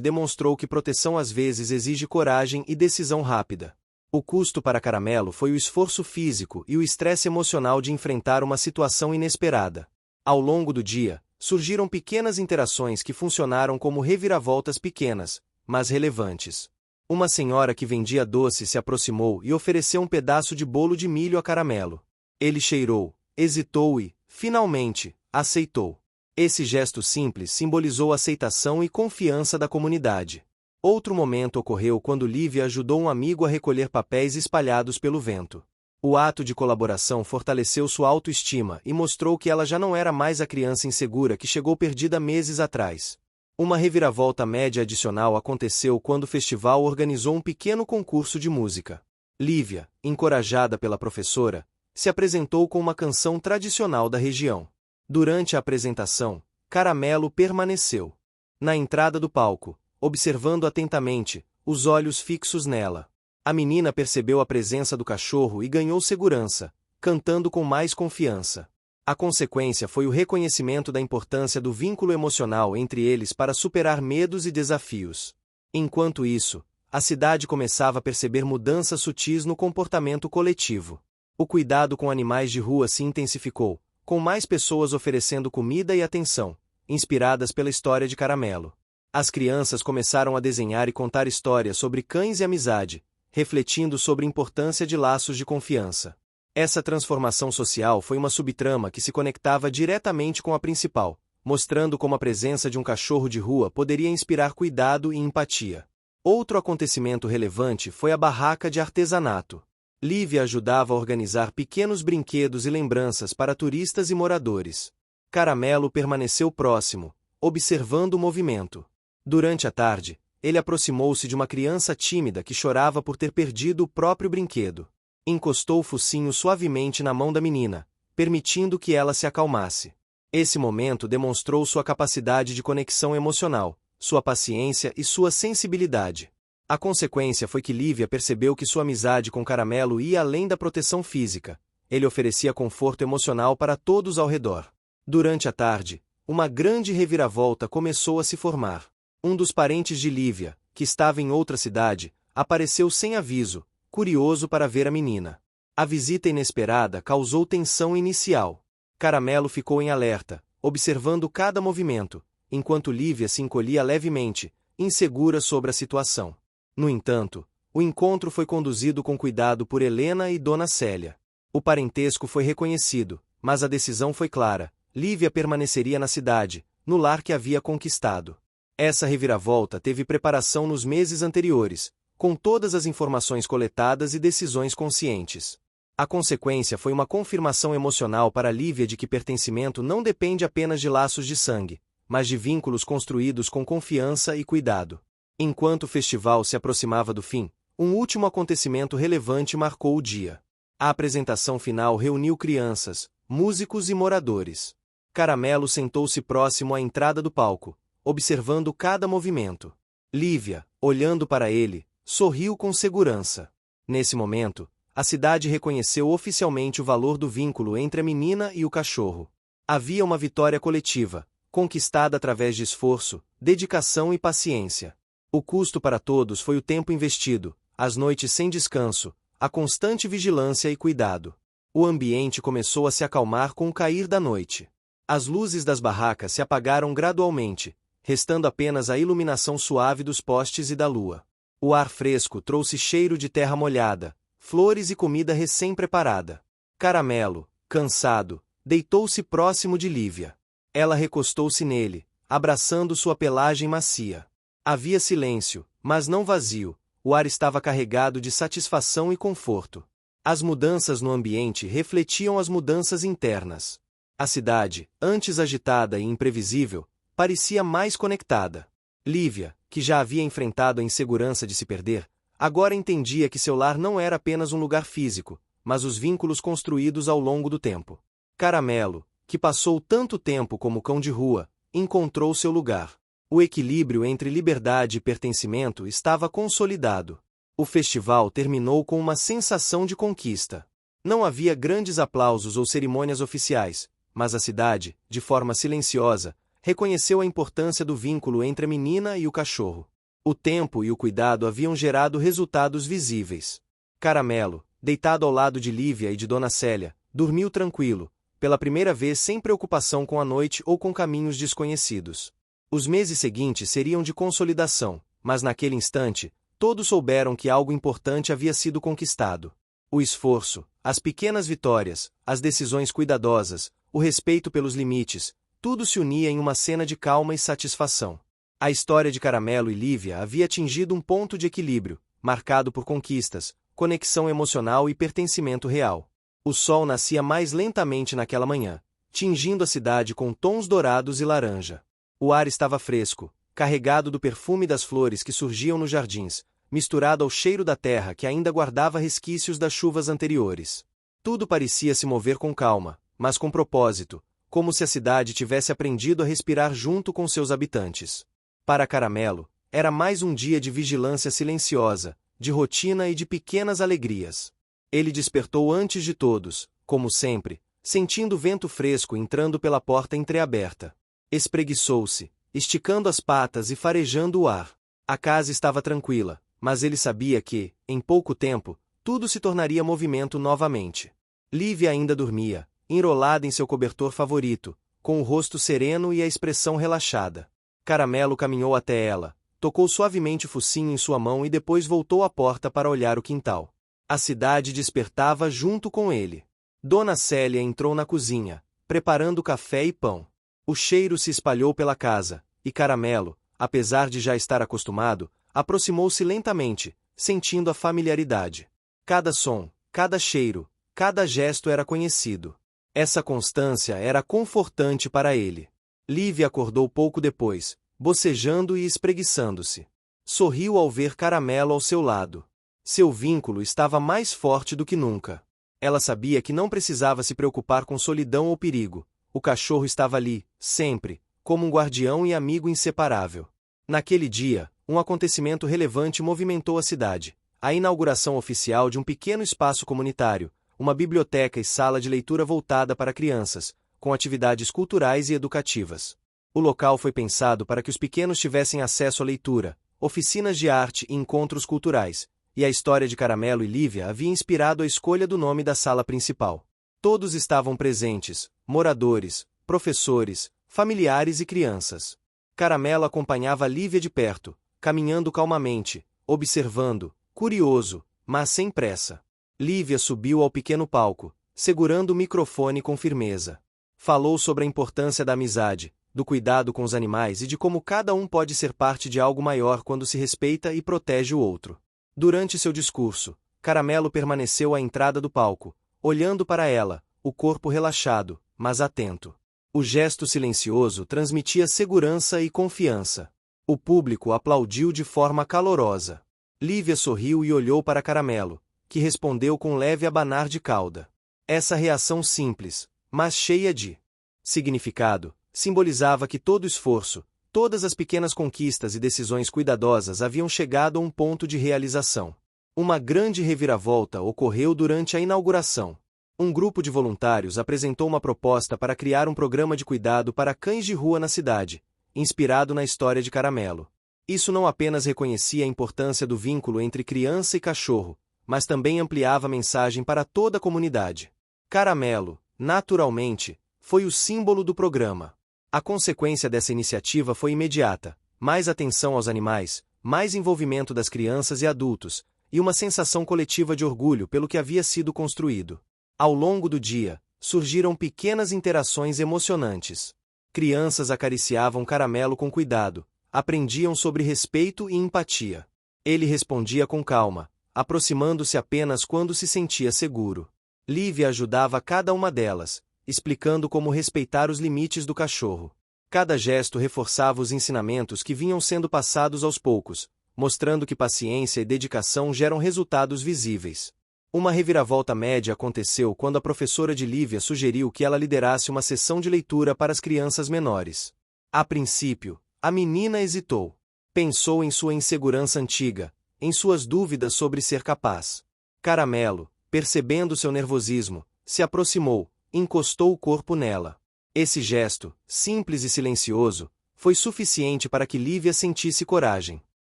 demonstrou que proteção às vezes exige coragem e decisão rápida. O custo para Caramelo foi o esforço físico e o estresse emocional de enfrentar uma situação inesperada. Ao longo do dia, surgiram pequenas interações que funcionaram como reviravoltas pequenas, mas relevantes. Uma senhora que vendia doce se aproximou e ofereceu um pedaço de bolo de milho a Caramelo. Ele cheirou, hesitou e, finalmente, aceitou. Esse gesto simples simbolizou aceitação e confiança da comunidade. Outro momento ocorreu quando Lívia ajudou um amigo a recolher papéis espalhados pelo vento. O ato de colaboração fortaleceu sua autoestima e mostrou que ela já não era mais a criança insegura que chegou perdida meses atrás. Uma reviravolta média adicional aconteceu quando o festival organizou um pequeno concurso de música. Lívia, encorajada pela professora, se apresentou com uma canção tradicional da região. Durante a apresentação, Caramelo permaneceu na entrada do palco, observando atentamente, os olhos fixos nela. A menina percebeu a presença do cachorro e ganhou segurança, cantando com mais confiança. A consequência foi o reconhecimento da importância do vínculo emocional entre eles para superar medos e desafios. Enquanto isso, a cidade começava a perceber mudanças sutis no comportamento coletivo. O cuidado com animais de rua se intensificou, com mais pessoas oferecendo comida e atenção, inspiradas pela história de Caramelo. As crianças começaram a desenhar e contar histórias sobre cães e amizade, refletindo sobre a importância de laços de confiança. Essa transformação social foi uma subtrama que se conectava diretamente com a principal, mostrando como a presença de um cachorro de rua poderia inspirar cuidado e empatia. Outro acontecimento relevante foi a barraca de artesanato. Lívia ajudava a organizar pequenos brinquedos e lembranças para turistas e moradores. Caramelo permaneceu próximo, observando o movimento. Durante a tarde, ele aproximou-se de uma criança tímida que chorava por ter perdido o próprio brinquedo. Encostou o focinho suavemente na mão da menina, permitindo que ela se acalmasse. Esse momento demonstrou sua capacidade de conexão emocional, sua paciência e sua sensibilidade. A consequência foi que Lívia percebeu que sua amizade com Caramelo ia além da proteção física. Ele oferecia conforto emocional para todos ao redor. Durante a tarde, uma grande reviravolta começou a se formar. Um dos parentes de Lívia, que estava em outra cidade, apareceu sem aviso, curioso para ver a menina. A visita inesperada causou tensão inicial. Caramelo ficou em alerta, observando cada movimento, enquanto Lívia se encolhia levemente, insegura sobre a situação. No entanto, o encontro foi conduzido com cuidado por Helena e Dona Célia. O parentesco foi reconhecido, mas a decisão foi clara: Lívia permaneceria na cidade, no lar que havia conquistado. Essa reviravolta teve preparação nos meses anteriores, com todas as informações coletadas e decisões conscientes. A consequência foi uma confirmação emocional para Lívia de que pertencimento não depende apenas de laços de sangue, mas de vínculos construídos com confiança e cuidado. Enquanto o festival se aproximava do fim, um último acontecimento relevante marcou o dia. A apresentação final reuniu crianças, músicos e moradores. Caramelo sentou-se próximo à entrada do palco, observando cada movimento. Lívia, olhando para ele, sorriu com segurança. Nesse momento, a cidade reconheceu oficialmente o valor do vínculo entre a menina e o cachorro. Havia uma vitória coletiva, conquistada através de esforço, dedicação e paciência. O custo para todos foi o tempo investido, as noites sem descanso, a constante vigilância e cuidado. O ambiente começou a se acalmar com o cair da noite. As luzes das barracas se apagaram gradualmente, restando apenas a iluminação suave dos postes e da lua. O ar fresco trouxe cheiro de terra molhada, flores e comida recém-preparada. Caramelo, cansado, deitou-se próximo de Lívia. Ela recostou-se nele, abraçando sua pelagem macia. Havia silêncio, mas não vazio, o ar estava carregado de satisfação e conforto. As mudanças no ambiente refletiam as mudanças internas. A cidade, antes agitada e imprevisível, parecia mais conectada. Lívia, que já havia enfrentado a insegurança de se perder, agora entendia que seu lar não era apenas um lugar físico, mas os vínculos construídos ao longo do tempo. Caramelo, que passou tanto tempo como cão de rua, encontrou seu lugar. O equilíbrio entre liberdade e pertencimento estava consolidado. O festival terminou com uma sensação de conquista. Não havia grandes aplausos ou cerimônias oficiais, mas a cidade, de forma silenciosa, reconheceu a importância do vínculo entre a menina e o cachorro. O tempo e o cuidado haviam gerado resultados visíveis. Caramelo, deitado ao lado de Lívia e de Dona Célia, dormiu tranquilo, pela primeira vez sem preocupação com a noite ou com caminhos desconhecidos. Os meses seguintes seriam de consolidação, mas naquele instante, todos souberam que algo importante havia sido conquistado. O esforço, as pequenas vitórias, as decisões cuidadosas, o respeito pelos limites, tudo se unia em uma cena de calma e satisfação. A história de Caramelo e Lívia havia atingido um ponto de equilíbrio, marcado por conquistas, conexão emocional e pertencimento real. O sol nascia mais lentamente naquela manhã, tingindo a cidade com tons dourados e laranja. O ar estava fresco, carregado do perfume das flores que surgiam nos jardins, misturado ao cheiro da terra que ainda guardava resquícios das chuvas anteriores. Tudo parecia se mover com calma, mas com propósito, como se a cidade tivesse aprendido a respirar junto com seus habitantes. Para Caramelo, era mais um dia de vigilância silenciosa, de rotina e de pequenas alegrias. Ele despertou antes de todos, como sempre, sentindo o vento fresco entrando pela porta entreaberta. Espreguiçou-se, esticando as patas e farejando o ar. A casa estava tranquila, mas ele sabia que, em pouco tempo, tudo se tornaria movimento novamente. Lívia ainda dormia, enrolada em seu cobertor favorito, com o rosto sereno e a expressão relaxada. Caramelo caminhou até ela, tocou suavemente o focinho em sua mão e depois voltou à porta para olhar o quintal. A cidade despertava junto com ele. Dona Célia entrou na cozinha, preparando café e pão. O cheiro se espalhou pela casa, e Caramelo, apesar de já estar acostumado, aproximou-se lentamente, sentindo a familiaridade. Cada som, cada cheiro, cada gesto era conhecido. Essa constância era confortante para ele. Lívia acordou pouco depois, bocejando e espreguiçando-se. Sorriu ao ver Caramelo ao seu lado. Seu vínculo estava mais forte do que nunca. Ela sabia que não precisava se preocupar com solidão ou perigo. O cachorro estava ali, sempre, como um guardião e amigo inseparável. Naquele dia, um acontecimento relevante movimentou a cidade. A inauguração oficial de um pequeno espaço comunitário, uma biblioteca e sala de leitura voltada para crianças, com atividades culturais e educativas. O local foi pensado para que os pequenos tivessem acesso à leitura, oficinas de arte e encontros culturais, e a história de Caramelo e Lívia havia inspirado a escolha do nome da sala principal. Todos estavam presentes, moradores, professores, familiares e crianças. Caramelo acompanhava Lívia de perto, caminhando calmamente, observando, curioso, mas sem pressa. Lívia subiu ao pequeno palco, segurando o microfone com firmeza. Falou sobre a importância da amizade, do cuidado com os animais e de como cada um pode ser parte de algo maior quando se respeita e protege o outro. Durante seu discurso, Caramelo permaneceu à entrada do palco, olhando para ela, o corpo relaxado, mas atento. O gesto silencioso transmitia segurança e confiança. O público aplaudiu de forma calorosa. Lívia sorriu e olhou para Caramelo, que respondeu com leve abanar de cauda. Essa reação simples, mas cheia de significado, simbolizava que todo esforço, todas as pequenas conquistas e decisões cuidadosas haviam chegado a um ponto de realização. Uma grande reviravolta ocorreu durante a inauguração. Um grupo de voluntários apresentou uma proposta para criar um programa de cuidado para cães de rua na cidade, inspirado na história de Caramelo. Isso não apenas reconhecia a importância do vínculo entre criança e cachorro, mas também ampliava a mensagem para toda a comunidade. Caramelo, naturalmente, foi o símbolo do programa. A consequência dessa iniciativa foi imediata: mais atenção aos animais, mais envolvimento das crianças e adultos, e uma sensação coletiva de orgulho pelo que havia sido construído. Ao longo do dia, surgiram pequenas interações emocionantes. Crianças acariciavam Caramelo com cuidado, aprendiam sobre respeito e empatia. Ele respondia com calma, aproximando-se apenas quando se sentia seguro. Lívia ajudava cada uma delas, explicando como respeitar os limites do cachorro. Cada gesto reforçava os ensinamentos que vinham sendo passados aos poucos, mostrando que paciência e dedicação geram resultados visíveis. Uma reviravolta média aconteceu quando a professora de Lívia sugeriu que ela liderasse uma sessão de leitura para as crianças menores. A princípio, A menina hesitou. Pensou em sua insegurança antiga, em suas dúvidas sobre ser capaz. Caramelo, percebendo seu nervosismo, se aproximou, encostou o corpo nela. Esse gesto, simples e silencioso, foi suficiente para que Lívia sentisse coragem.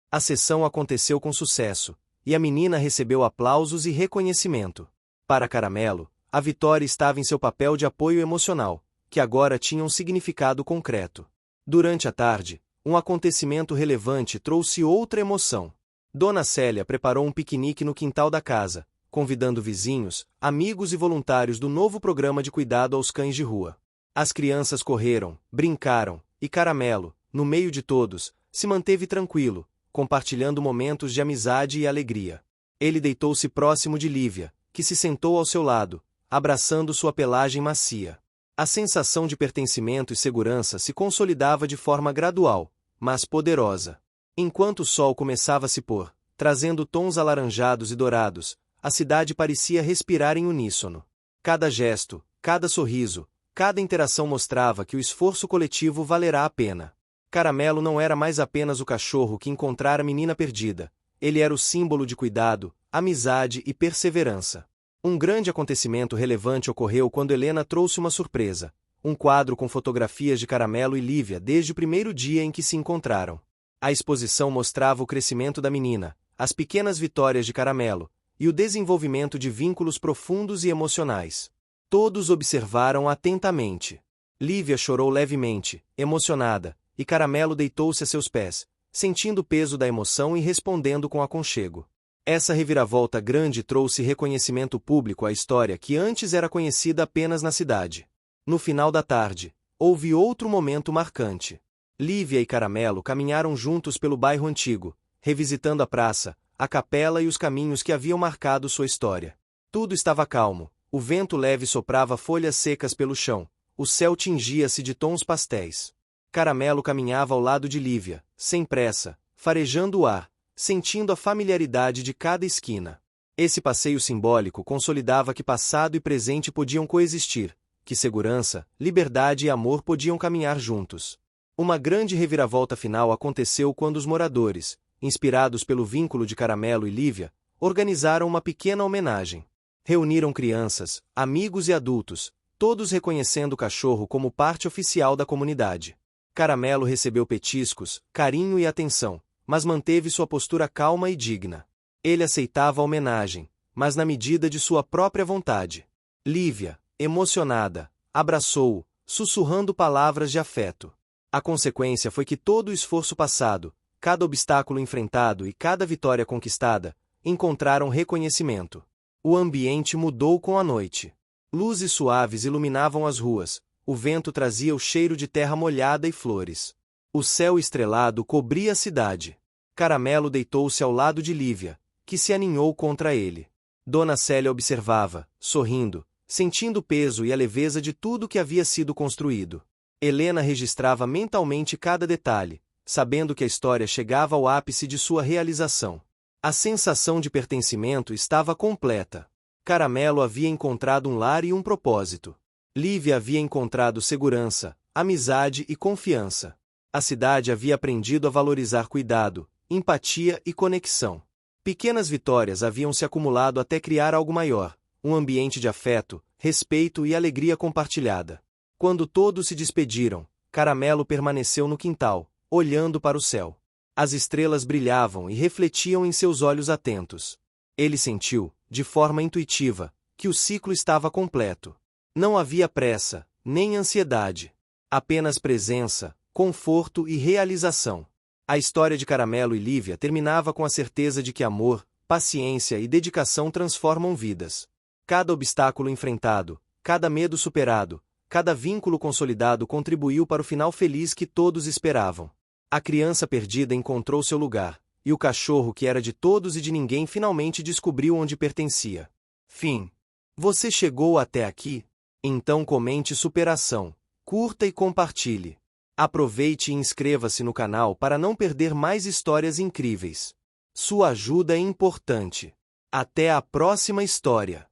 A sessão aconteceu com sucesso, e a menina recebeu aplausos e reconhecimento. Para Caramelo, a vitória estava em seu papel de apoio emocional, que agora tinha um significado concreto. Durante a tarde, um acontecimento relevante trouxe outra emoção. Dona Célia preparou um piquenique no quintal da casa, convidando vizinhos, amigos e voluntários do novo programa de cuidado aos cães de rua. As crianças correram, brincaram, e Caramelo, no meio de todos, se manteve tranquilo, compartilhando momentos de amizade e alegria. Ele deitou-se próximo de Lívia, que se sentou ao seu lado, abraçando sua pelagem macia. A sensação de pertencimento e segurança se consolidava de forma gradual, mas poderosa. Enquanto o sol começava a se pôr, trazendo tons alaranjados e dourados, a cidade parecia respirar em uníssono. Cada gesto, cada sorriso, cada interação mostrava que o esforço coletivo valerá a pena. Caramelo não era mais apenas o cachorro que encontrara a menina perdida, ele era o símbolo de cuidado, amizade e perseverança. Um grande acontecimento relevante ocorreu quando Helena trouxe uma surpresa, um quadro com fotografias de Caramelo e Lívia desde o primeiro dia em que se encontraram. A exposição mostrava o crescimento da menina, as pequenas vitórias de Caramelo, e o desenvolvimento de vínculos profundos e emocionais. Todos observaram atentamente. Lívia chorou levemente, emocionada, e Caramelo deitou-se a seus pés, sentindo o peso da emoção e respondendo com aconchego. Essa reviravolta grande trouxe reconhecimento público à história que antes era conhecida apenas na cidade. No final da tarde, houve outro momento marcante. Lívia e Caramelo caminharam juntos pelo bairro antigo, revisitando a praça, a capela e os caminhos que haviam marcado sua história. Tudo estava calmo, o vento leve soprava folhas secas pelo chão, o céu tingia-se de tons pastéis. Caramelo caminhava ao lado de Lívia, sem pressa, farejando o ar, sentindo a familiaridade de cada esquina. Esse passeio simbólico consolidava que passado e presente podiam coexistir, que segurança, liberdade e amor podiam caminhar juntos. Uma grande reviravolta final aconteceu quando os moradores, inspirados pelo vínculo de Caramelo e Lívia, organizaram uma pequena homenagem. Reuniram crianças, amigos e adultos, todos reconhecendo o cachorro como parte oficial da comunidade. Caramelo recebeu petiscos, carinho e atenção, mas manteve sua postura calma e digna. Ele aceitava a homenagem, mas na medida de sua própria vontade. Lívia, emocionada, abraçou-o, sussurrando palavras de afeto. A consequência foi que todo o esforço passado, cada obstáculo enfrentado e cada vitória conquistada, encontraram reconhecimento. O ambiente mudou com a noite. Luzes suaves iluminavam as ruas, o vento trazia o cheiro de terra molhada e flores. O céu estrelado cobria a cidade. Caramelo deitou-se ao lado de Lívia, que se aninhou contra ele. Dona Célia observava, sorrindo, sentindo o peso e a leveza de tudo que havia sido construído. Helena registrava mentalmente cada detalhe, sabendo que a história chegava ao ápice de sua realização. A sensação de pertencimento estava completa. Caramelo havia encontrado um lar e um propósito. Lívia havia encontrado segurança, amizade e confiança. A cidade havia aprendido a valorizar cuidado, empatia e conexão. Pequenas vitórias haviam se acumulado até criar algo maior, um ambiente de afeto, respeito e alegria compartilhada. Quando todos se despediram, Caramelo permaneceu no quintal, olhando para o céu. As estrelas brilhavam e refletiam em seus olhos atentos. Ele sentiu, de forma intuitiva, que o ciclo estava completo. Não havia pressa, nem ansiedade. Apenas presença, conforto e realização. A história de Caramelo e Lívia terminava com a certeza de que amor, paciência e dedicação transformam vidas. Cada obstáculo enfrentado, cada medo superado, cada vínculo consolidado contribuiu para o final feliz que todos esperavam. A criança perdida encontrou seu lugar, e o cachorro que era de todos e de ninguém finalmente descobriu onde pertencia. Fim. Você chegou até aqui? Então comente superação, curta e compartilhe. Aproveite e inscreva-se no canal para não perder mais histórias incríveis. Sua ajuda é importante. Até a próxima história.